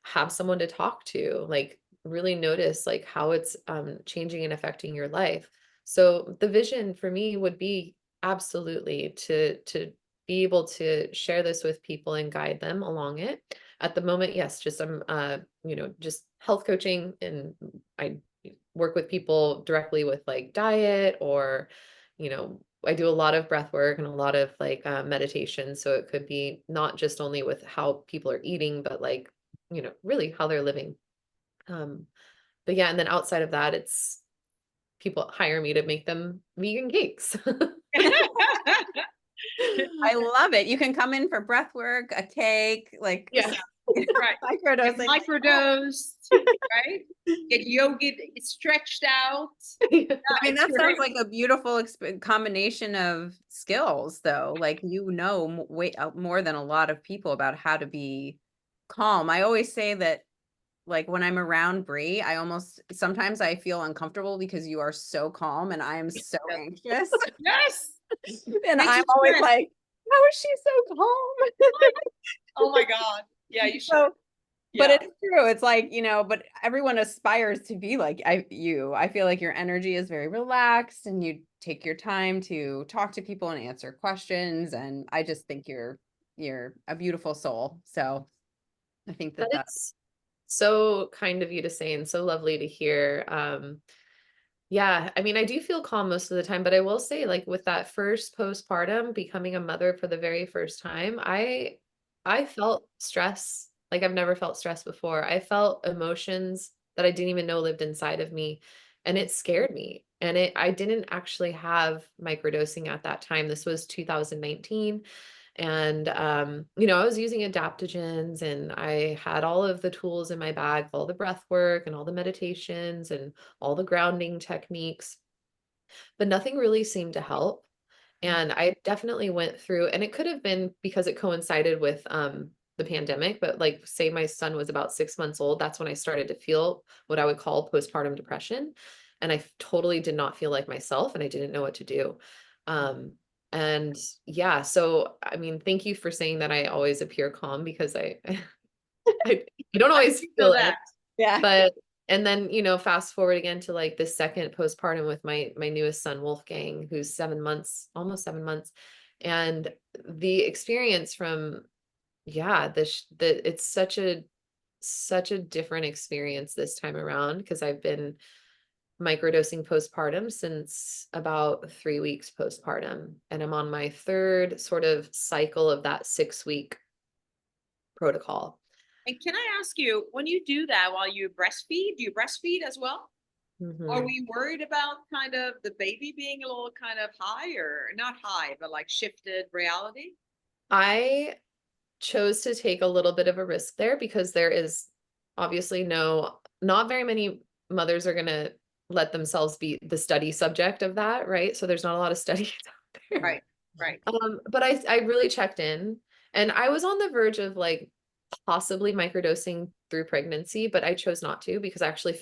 have someone to talk to, like really notice like how it's changing and affecting your life. So the vision for me would be absolutely to be able to share this with people and guide them along it. At the moment, yes, just I'm just health coaching, and I work with people directly with like diet, or I do a lot of breath work and a lot of like meditation. So it could be not just only with how people are eating, but like, really how they're living. Um, but yeah, and then outside of that, it's people hire me to make them vegan cakes. I love it. You can come in for breath work, a cake, like Yeah. Right. Get microdosing. microdosed, right? Get yoga stretched out. I mean, It's that sounds great. like a beautiful combination of skills, though. Like, way more than a lot of people about how to be calm. I always say that, like, when I'm around Brie, sometimes I feel uncomfortable because you are so calm and I am so Yeah. anxious. Yes. And Makes I'm you always stressed. like, how is she so calm? Oh my God. Yeah, you should. So, but Yeah. it's true. It's like, but everyone aspires to be like I feel like your energy is very relaxed and you take your time to talk to people and answer questions. And I just think you're a beautiful soul. So I think That that is so kind of you to say, and so lovely to hear. Yeah, I mean, I do feel calm most of the time, but I will say, like with that first postpartum, becoming a mother for the very first time, I felt stress like I've never felt stress before. I felt emotions that I didn't even know lived inside of me, and it scared me. And I didn't actually have microdosing at that time. This was 2019. And I was using adaptogens, and I had all of the tools in my bag, all the breath work and all the meditations and all the grounding techniques, but nothing really seemed to help. And I definitely went through, and it could have been because it coincided with the pandemic, but like say my son was about 6 months old, that's when I started to feel what I would call postpartum depression. And I totally did not feel like myself, and I didn't know what to do. Um, and yeah, so I mean, thank you for saying that I always appear calm, because I don't I always feel feel it. that. yeah. But and then, fast forward again to like the second postpartum with my newest son, Wolfgang, who's 7 months, almost 7 months. And the experience from, yeah, it's such a different experience this time around, because I've been microdosing postpartum since about 3 weeks postpartum. And I'm on my third sort of cycle of that 6 week protocol. And can I ask you, when you do that while you breastfeed, do you breastfeed as well? Are Mhm. we worried about kind of the baby being a little kind of high, or not high, but like shifted reality? I chose to take a little bit of a risk there, because there is obviously not very many mothers are going to let themselves be the study subject of that, right? So there's not a lot of studies out there. Right, right. But I really checked in, and I was on the verge of like possibly microdosing through pregnancy, but I chose not to, because I actually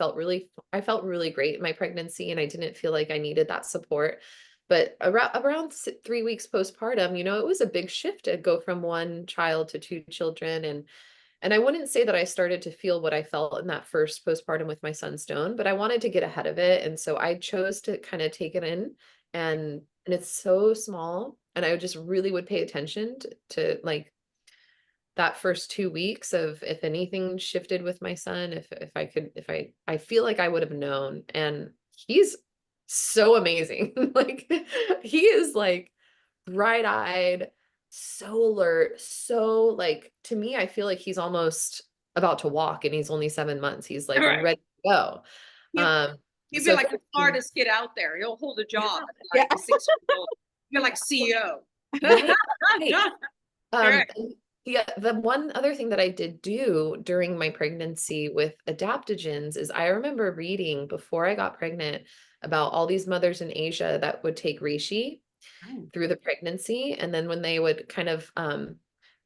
I felt really great in my pregnancy, and I didn't feel like I needed that support. But around 3 weeks postpartum, it was a big shift to go from one child to two children. And I wouldn't say that I started to feel what I felt in that first postpartum with my son Stone, but I wanted to get ahead of it. And so I chose to kind of take it in, and it's so small. And I just really would pay attention to like that first 2 weeks of if anything shifted with my son, if I feel like I would have known. And he's so amazing. Like he is like bright-eyed, so alert, so like, to me, I feel like he's almost about to walk, and he's only 7 months. He's like Right. ready to go. He'll, he'll be So like for the me, smartest kid out there. He'll hold a job at Yeah. like 6 years old. You're like CEO. right, right. Correct. And the one other thing that I did do during my pregnancy with adaptogens is, I remember reading before I got pregnant about all these mothers in Asia that would take reishi Oh. through the pregnancy. And then when they would kind of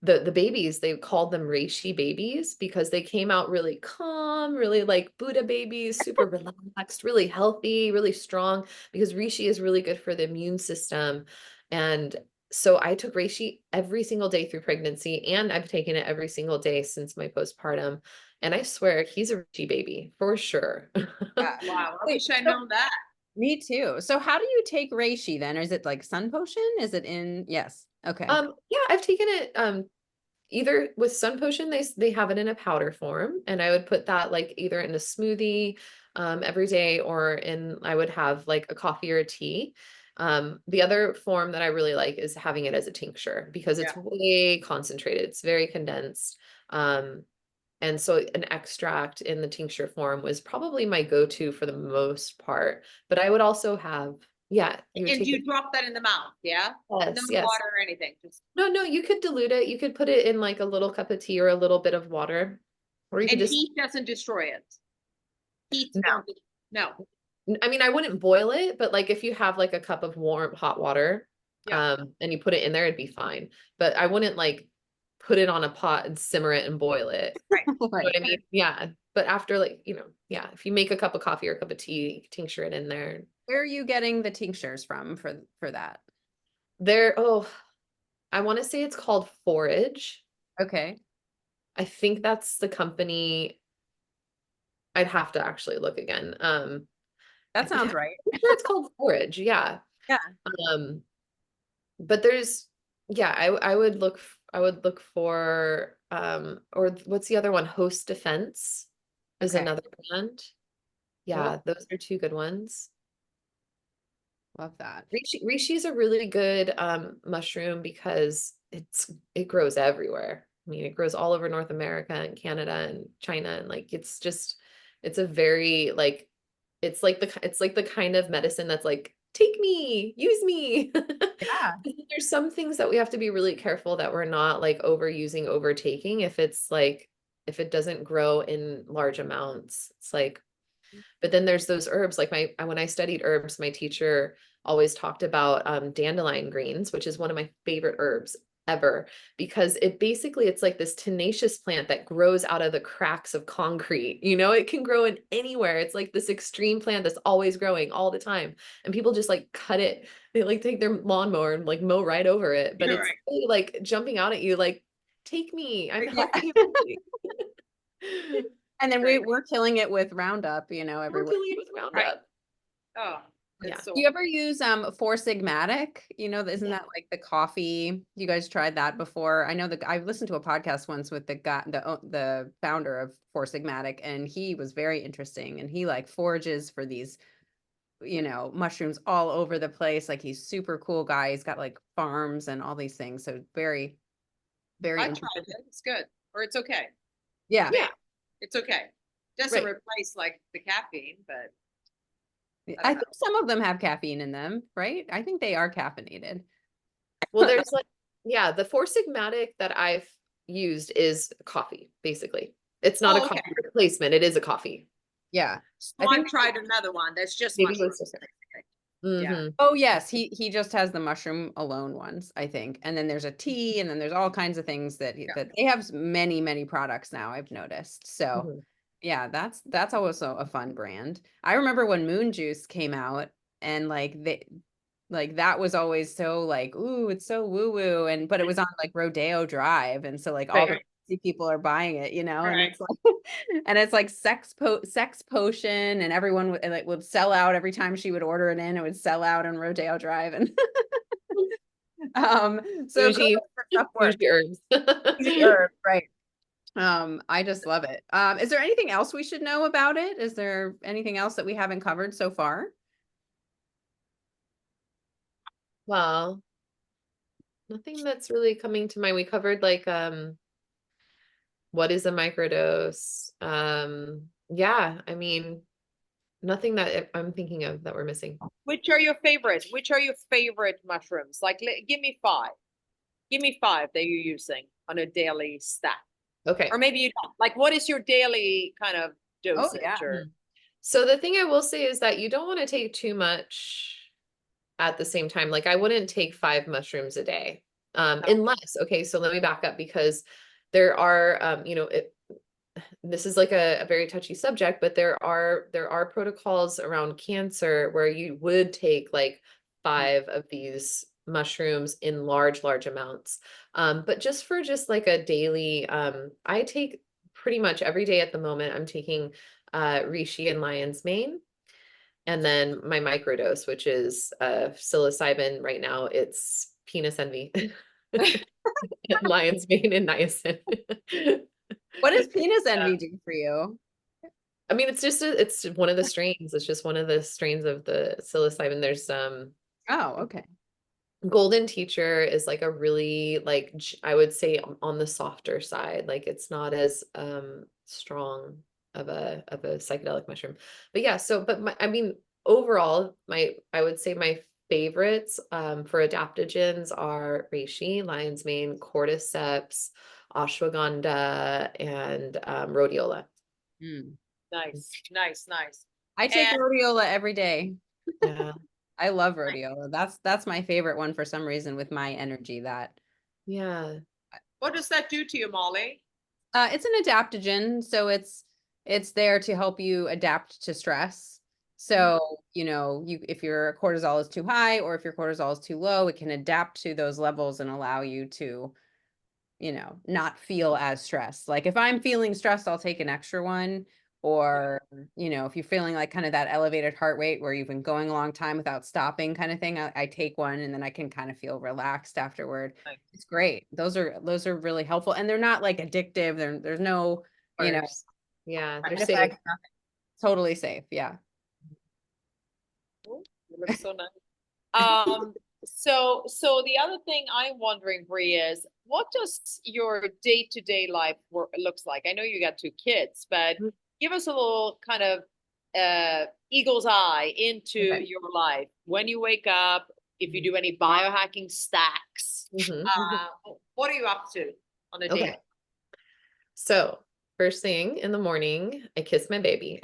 the babies, they called them reishi babies, because they came out really calm, really like Buddha babies, super relaxed, really healthy, really strong, because reishi is really good for the immune system. And so I took reishi every single day through pregnancy, and I've taken it every single day since my postpartum. And I swear he's a reishi baby for sure. Wow. I Wait, wish I'd so known that. me too. So how do you take reishi then? Or is it like sun potion? Is it in? Yes. Okay. Yeah, I've taken it either with sun potion, they have it in a powder form, and I would put that like either in a smoothie every day, or I would have like a coffee or a tea. The other form that I really like is having it as a tincture, because it's Yeah. way concentrated, it's very condensed. And so an extract in the tincture form was probably my go-to for the most part. But I would also have, yeah, you would And take you it. drop that in the mouth, yeah? No Yes, yes. water or anything. Just No, you could dilute it. You could put it in like a little cup of tea or a little bit of water, or you could and just, heat doesn't destroy it. Heat no. won't. No. I mean, I wouldn't boil it, but like if you have like a cup of warm hot water, Yeah. and you put it in there, it'd be fine. But I wouldn't like put it on a pot and simmer it and boil it. Right. You know Right. what I mean? Yeah. But after like, yeah, if you make a cup of coffee or a cup of tea, you can tincture it in there. Where are you getting the tinctures from for that? Oh, I want to say it's called Forage. Okay. I think that's the company. I'd have to actually look again. That Yeah, sounds right. I'm sure it's called Forage. Yeah. Yeah. Um, but there's, yeah, I would look for, or what's the other one? Host Defense is Okay. another brand. Cool. Yeah, those are two good ones. Love that. Reishi is a really good mushroom, because it grows everywhere. I mean, it grows all over North America and Canada and China, and like it's a very like it's like the kind of medicine that's like, take me, use me. Yeah. There's some things that we have to be really careful that we're not like overusing, overtaking, if it doesn't grow in large amounts. It's like, but then there's those herbs, like when I studied herbs, my teacher always talked about dandelion greens, which is one of my favorite herbs ever, because it's like this tenacious plant that grows out of the cracks of concrete. It can grow in anywhere. It's like this extreme plant that's always growing all the time. And people just like cut it. They like take their lawnmower and like mow right over it. But You're it's right. really, like jumping out at you, like, take me, I'm Yeah. helping you. And then Right. we're killing it with Roundup, We're everywhere. killing it with Right. Roundup. Oh, Yeah. It's so Do you ever use Four Sigmatic? You know, isn't that like the coffee? You guys tried that before? I know that I've listened to a podcast once with the guy, the founder of Four Sigmatic, and he was very interesting. And he like forages for these, you know, mushrooms all over the place. Like he's super cool guy. He's got like farms and all these things. So very, very I tried interesting. it. It's good. Or it's okay. Yeah. Yeah. It's okay. Doesn't Right. replace like the caffeine, but I don't think some of them have caffeine in them, right? I think they are caffeinated. Well, there's like, yeah, the Four Sigmatic that I've used is coffee, basically. It's not a okay. coffee replacement. It is a coffee. Yeah. So I think I've tried another one that's just Maybe mushrooms. it's different. Yeah. Mhm. Oh yes, he just has the mushroom alone ones, I think. And then there's a tea, and then there's all kinds of things that that they have many products now, I've noticed. So Mhm. yeah, that's also a fun brand. I remember when Moon Juice came out, and like that was always so like, ooh, it's so woo-woo. And but it was on like Rodeo Drive. And so like all the Right. crazy people are buying it, you know, and Right. it's like and it's like sex potion, and everyone would like would sell out every time she would order it in, it would sell out on Rodeo Drive. And so Bougie, stuff works. bougie herbs. Easy herb, right. I just love it. Is there anything else we should know about it? Is there anything else that we haven't covered so far? Well, nothing that's really coming to mind. We covered like what is a microdose? Yeah, I mean, nothing that I'm thinking of that we're missing. Which are your favorites? Which are your favorite mushrooms? Like, give me five. Give me five that you're using on a daily stack. Okay. Or maybe you don't. Like, what is your daily kind of dosage? yeah. Or So the thing I will say is that you don't want to take too much at the same time. Like I wouldn't take 5 mushrooms a day. Unless, okay, so let me back up because there are, you know, this is like a very touchy subject, but there are protocols around cancer where you would take like 5 of these mushrooms in large amounts. But just like a daily, I take pretty much every day at the moment. I'm taking reishi and lion's mane. And then my microdose, which is psilocybin right now, it's penis envy, lion's mane and niacin. What does penis envy do for you? I mean, it's one of the strains. It's just one of the strains of the psilocybin. There's Oh, okay. golden teacher is like a really like I would say on the softer side. Like it's not as strong of a psychedelic mushroom. But yeah, so but I mean overall, I would say my favorites for adaptogens are reishi, lion's mane, cordyceps, ashwagandha, and rhodiola. Mm. nice. I take And rhodiola every day. Yeah. I love rhodiola. That's my favorite one for some reason with my energy that Yeah. what does that do to you, Molly? it's an adaptogen, so it's there to help you adapt to stress. So, you know, if your cortisol is too high or if your cortisol is too low, it can adapt to those levels and allow you to, you know, not feel as stressed. Like if I'm feeling stressed, I'll take an extra one. Or, you know, if you're feeling like kind of that elevated heart rate where you've been going a long time without stopping kind of thing, I take one and then I can kind of feel relaxed afterward. Nice. It's great. Those are really helpful. And they're not like addictive. There's no, you know, Yeah, side they're safe. effects, nothing. Totally safe. Yeah. Oh, you look so nice. So the other thing I'm wondering, Brie, is what does your day-to-day life work looks like? I know you got 2 kids, but give us a little kind of eagle's eye into Okay. your life when you wake up, if you do any biohacking stacks. Mhm. What are you up to on a Okay. day? So first thing in the morning, I kiss my baby.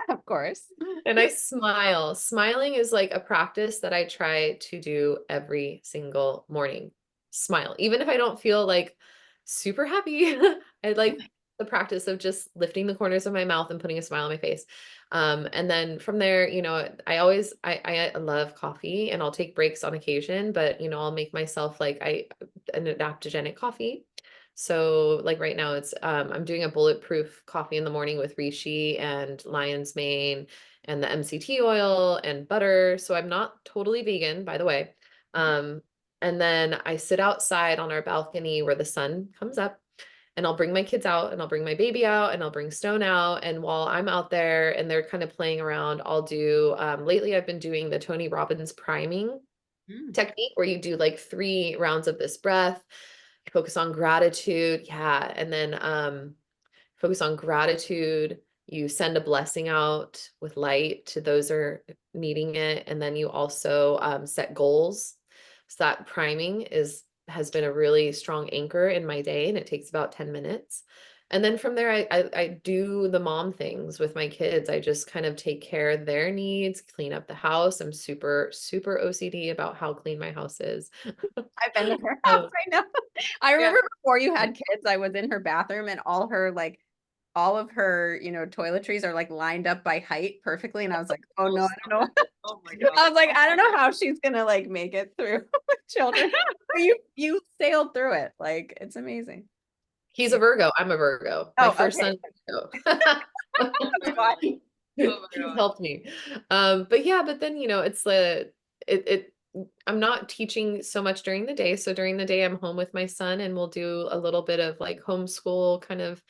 Of course. And I smile. Smiling is like a practice that I try to do every single morning. Smile. Even if I don't feel like super happy, I like the practice of just lifting the corners of my mouth and putting a smile on my face. And then from there, you know, I love coffee and I'll take breaks on occasion, but you know, I'll make myself like an adaptogenic coffee. So like right now it's I'm doing a bulletproof coffee in the morning with reishi and lion's mane and the MCT oil and butter. So I'm not totally vegan, by the way. Um, and then I sit outside on our balcony where the sun comes up, and I'll bring my kids out and I'll bring my baby out and I'll bring Stone out. And while I'm out there and they're kind of playing around, I'll do, lately I've been doing the Tony Robbins priming technique where you do like 3 rounds of this breath, focus on gratitude. Yeah. And then, focus on gratitude. You send a blessing out with light to those who are needing it. And then you also, set goals. So that priming has been a really strong anchor in my day, and it takes about 10 minutes. And then from there, I do the mom things with my kids. I just kind of take care of their needs, clean up the house. I'm super, super OCD about how clean my house is. I've been to her house. I know. I remember before you had kids, I was in her bathroom and all of her, toiletries are like lined up by height perfectly. And I was like, oh no, I don't know. Oh my God. I was like, I don't know how she's gonna like make it through with children. But you sailed through it. Like, it's amazing. He's a Virgo. I'm a Virgo. Oh, My first okay. son. That's why. Oh my He's God. helped me. But yeah, but then, it's I'm not teaching so much during the day. So during the day, I'm home with my son and we'll do a little bit of like homeschool kind of,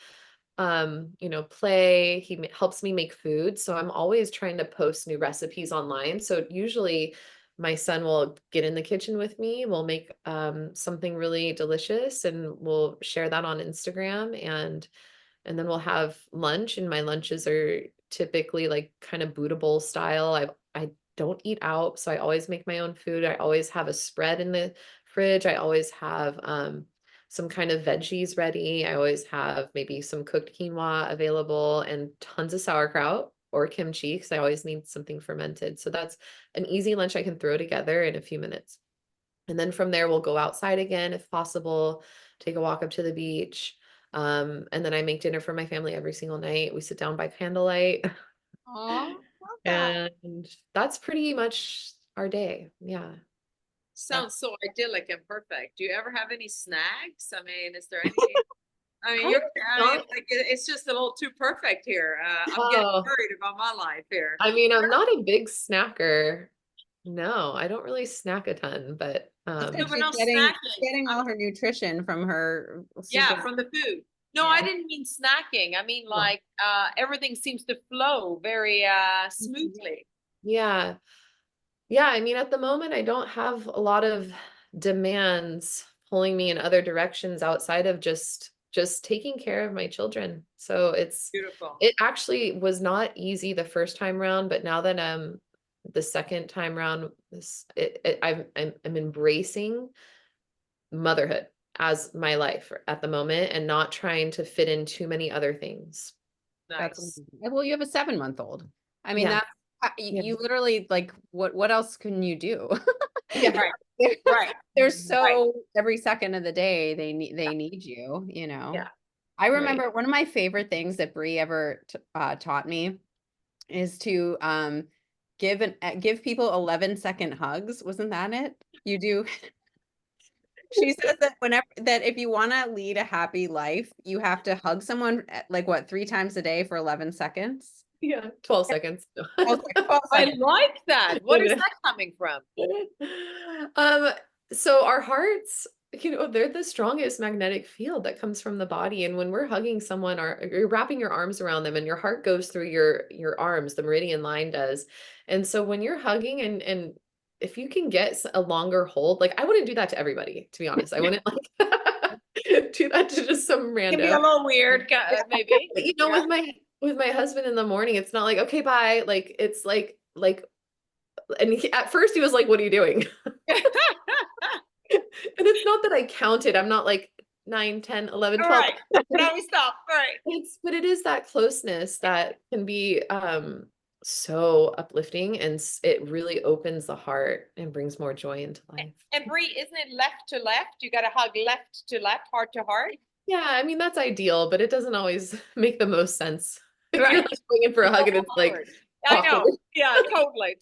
play. He helps me make food. So I'm always trying to post new recipes online. So usually my son will get in the kitchen with me. We'll make something really delicious and we'll share that on Instagram, and then we'll have lunch, and my lunches are typically like kind of Buddha bowl style. I don't eat out, so I always make my own food. I always have a spread in the fridge. I always have some kind of veggies ready. I always have maybe some cooked quinoa available and tons of sauerkraut or kimchi because I always need something fermented. So that's an easy lunch I can throw together in a few minutes. And then from there, we'll go outside again if possible, take a walk up to the beach. And then I make dinner for my family every single night. We sit down by candlelight. Aw, love that. And that's pretty much our day. Yeah. Sounds so idyllic and perfect. Do you ever have any snags? I mean, is there any? It's just a little too perfect here. I'm getting worried about my life here. I mean, I'm not a big snacker. No, I don't really snack a ton, but She's No getting all her nutrition from her. from the food. No, I didn't mean snacking. I mean like everything seems to flow very smoothly. Yeah. Yeah, I mean, at the moment, I don't have a lot of demands pulling me in other directions outside of just taking care of my children. So Beautiful. it actually was not easy the first time round, but now that the second time round, I'm embracing motherhood as my life at the moment and not trying to fit in too many other things. Nice. Well, you have a 7-month-old. I mean, Yeah. you literally like what else can you do? Yeah. Right. Right. There's every second of the day they need you, Yeah. I remember one of my favorite things that Brie ever taught me is to give people 11-second hugs. Wasn't that it? You do. She says that if you want to lead a happy life, you have to hug someone like 3 times a day for 11 seconds. Yeah, 12 seconds. I like that. What is that coming from? So our hearts, they're the strongest magnetic field that comes from the body. And when we're hugging someone, you're wrapping your arms around them and your heart goes through your arms, the meridian line does. And so when you're hugging and if you can get a longer hold, like I wouldn't do that to everybody, to be honest. I wouldn't like do that to just some random. Can be a little weird, maybe. But, with my husband in the morning, it's not like, okay, bye. Like, it's like, and at first he was like, what are you doing? And it's not that I counted. I'm not like 9, 10, 11, 12. All right. Now we stop. All right. But it is that closeness that can be so uplifting, and it really opens the heart and brings more joy into life. And Brie, isn't it left to left? You got to hug left to left, heart to heart. Yeah, I mean, that's ideal, but it doesn't always make the most sense. Right. You're like going in for a hug and it's like, I know. Yeah, totally.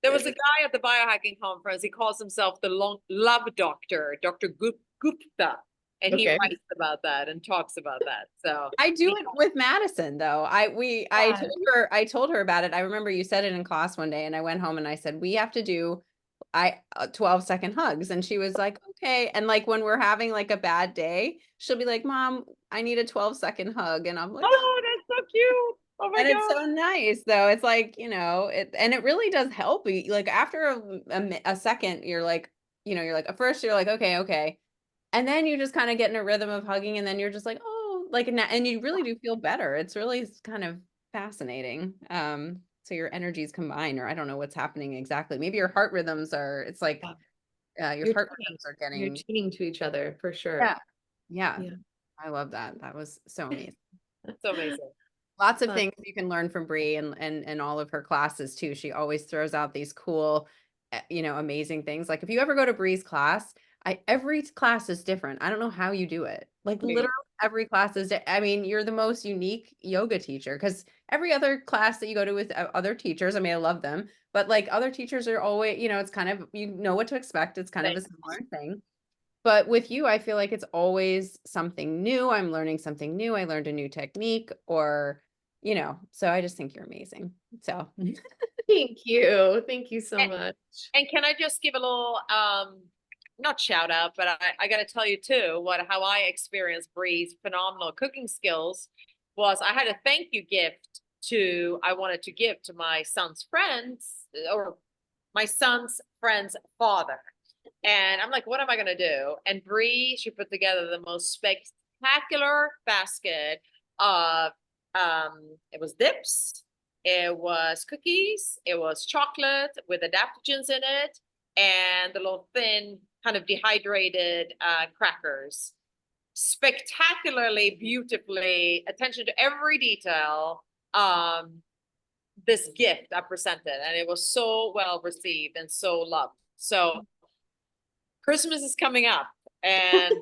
There was a guy at the biohacking conference. He calls himself the love doctor, Dr. Gupta. And he Okay. writes about that and talks about that. So I do it with Madison though. Yeah. I told her about it. I remember you said it in class one day and I went home and I said, we have to do 12-second hugs. And she was like, okay. And like when we're having like a bad day, she'll be like, Mom, I need a 12-second hug. And I'm like, oh, that's so cute. Oh my and it's God. so nice though. It's like, and it really does help you. Like after a second, you're like, you're like, at first you're like, okay, okay. And then you just kind of get in a rhythm of hugging and then you're just like, oh, like, and you really do feel better. It's really kind of fascinating. So your energies combine, or I don't know what's happening exactly. Maybe your heart rhythms it's like, your You're heart tuning, rhythms are you're getting, tuning to each other for sure. yeah, yeah. Yeah. I love that. That was so amazing. That's so amazing. Lots of Fun. things you can learn from Brie and all of her classes too. She always throws out these cool, amazing things. Like if you ever go to Brie's class, every class is different. I don't know how you do it. Like Right. literally every class is, I mean, you're the most unique yoga teacher because every other class that you go to with other teachers, I mean, I love them, but like other teachers are always, it's kind of, you know what to expect. It's kind of a similar thing. But with you, I feel like it's always something new. I'm learning something new. I learned a new technique or, so I just think you're amazing. So Thank you. Thank you so much. And can I just give a little not shout out, but I gotta tell you too, how I experienced Brie's phenomenal cooking skills was I had a thank you gift I wanted to give to my son's friends or my son's friend's father. And I'm like, what am I gonna do? And Brie, she put together the most spectacular basket of it was dips, it was cookies, it was chocolate with adaptogens in it, and the little thin, kind of dehydrated crackers. Spectacularly, beautifully, attention to every detail. This gift I presented, and it was so well received and so loved. So Christmas is coming up, and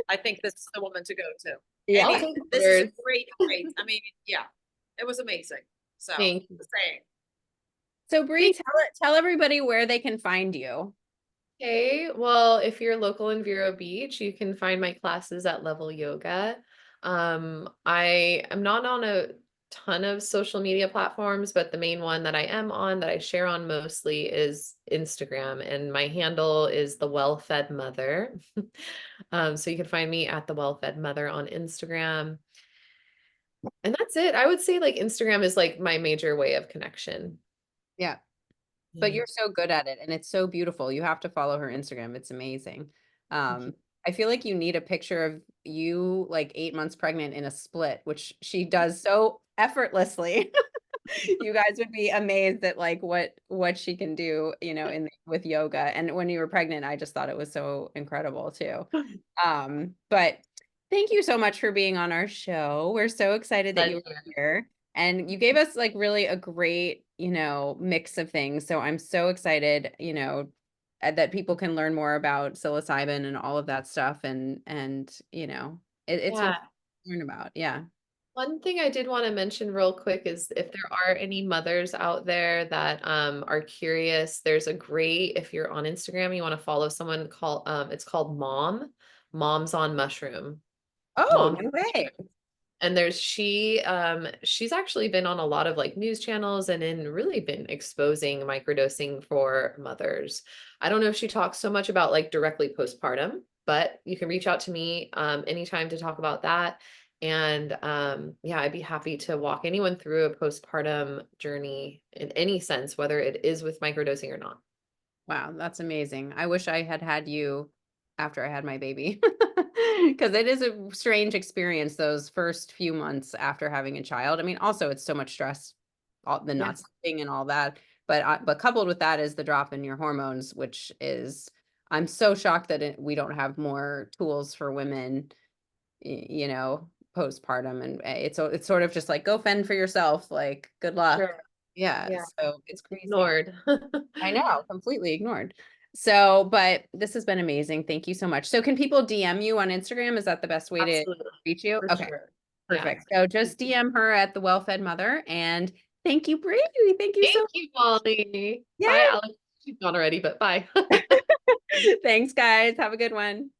I think this is the woman to go to. yeah. I'll take This is a orders. great. I mean, yeah, it was amazing. So Thank you. just saying. So Brie, tell everybody where they can find you. Okay, well, if you're local in Vero Beach, you can find my classes at Level Yoga. I am not on a ton of social media platforms, but the main one that I am on, that I share on mostly, is Instagram, and my handle is The Well-Fed Mother. So you can find me at The Well-Fed Mother on Instagram. And that's it. I would say like Instagram is like my major way of connection. Yeah. But you're so good at it and it's so beautiful. You have to follow her Instagram. It's amazing. I feel like you need a picture of you like 8 months pregnant in a split, which she does so effortlessly. You guys would be amazed at like what she can do, with yoga. And when you were pregnant, I just thought it was so incredible too. But thank you so much for being on our show. We're so excited that you were here. And you gave us like really a great, mix of things. So I'm so excited, that people can learn more about psilocybin and all of that stuff. And it's so Yeah. fun to learn about. Yeah. One thing I did want to mention real quick is if there are any mothers out there that are curious, there's a great, if you're on Instagram, you want to follow someone called it's called Moms on Mushroom. Oh, no way. And she's actually been on a lot of like news channels and really been exposing microdosing for mothers. I don't know if she talks so much about like directly postpartum, but you can reach out to me anytime to talk about that. And yeah, I'd be happy to walk anyone through a postpartum journey in any sense, whether it is with microdosing or not. Wow, that's amazing. I wish I had had you after I had my baby because it is a strange experience those first few months after having a child. I mean, also it's so much stress, all the not sleeping and all that. But coupled with that is the drop in your hormones, which is I'm so shocked that we don't have more tools for women, postpartum, and it's sort of just like go fend for yourself, like good luck. Sure. Yeah, Yeah. so it's crazy. Ignored. I know, completely ignored. So, but this has been amazing. Thank you so much. So can people DM you on Instagram? Is that the best way Absolutely. to reach you? For Okay, sure. perfect. So just DM her at the Well-Fed Mother. And thank you, Brie. Thank you so Thank you, Molly. Yeah. Bye, Alex. She's gone already, but bye. Thanks, guys. Have a good one.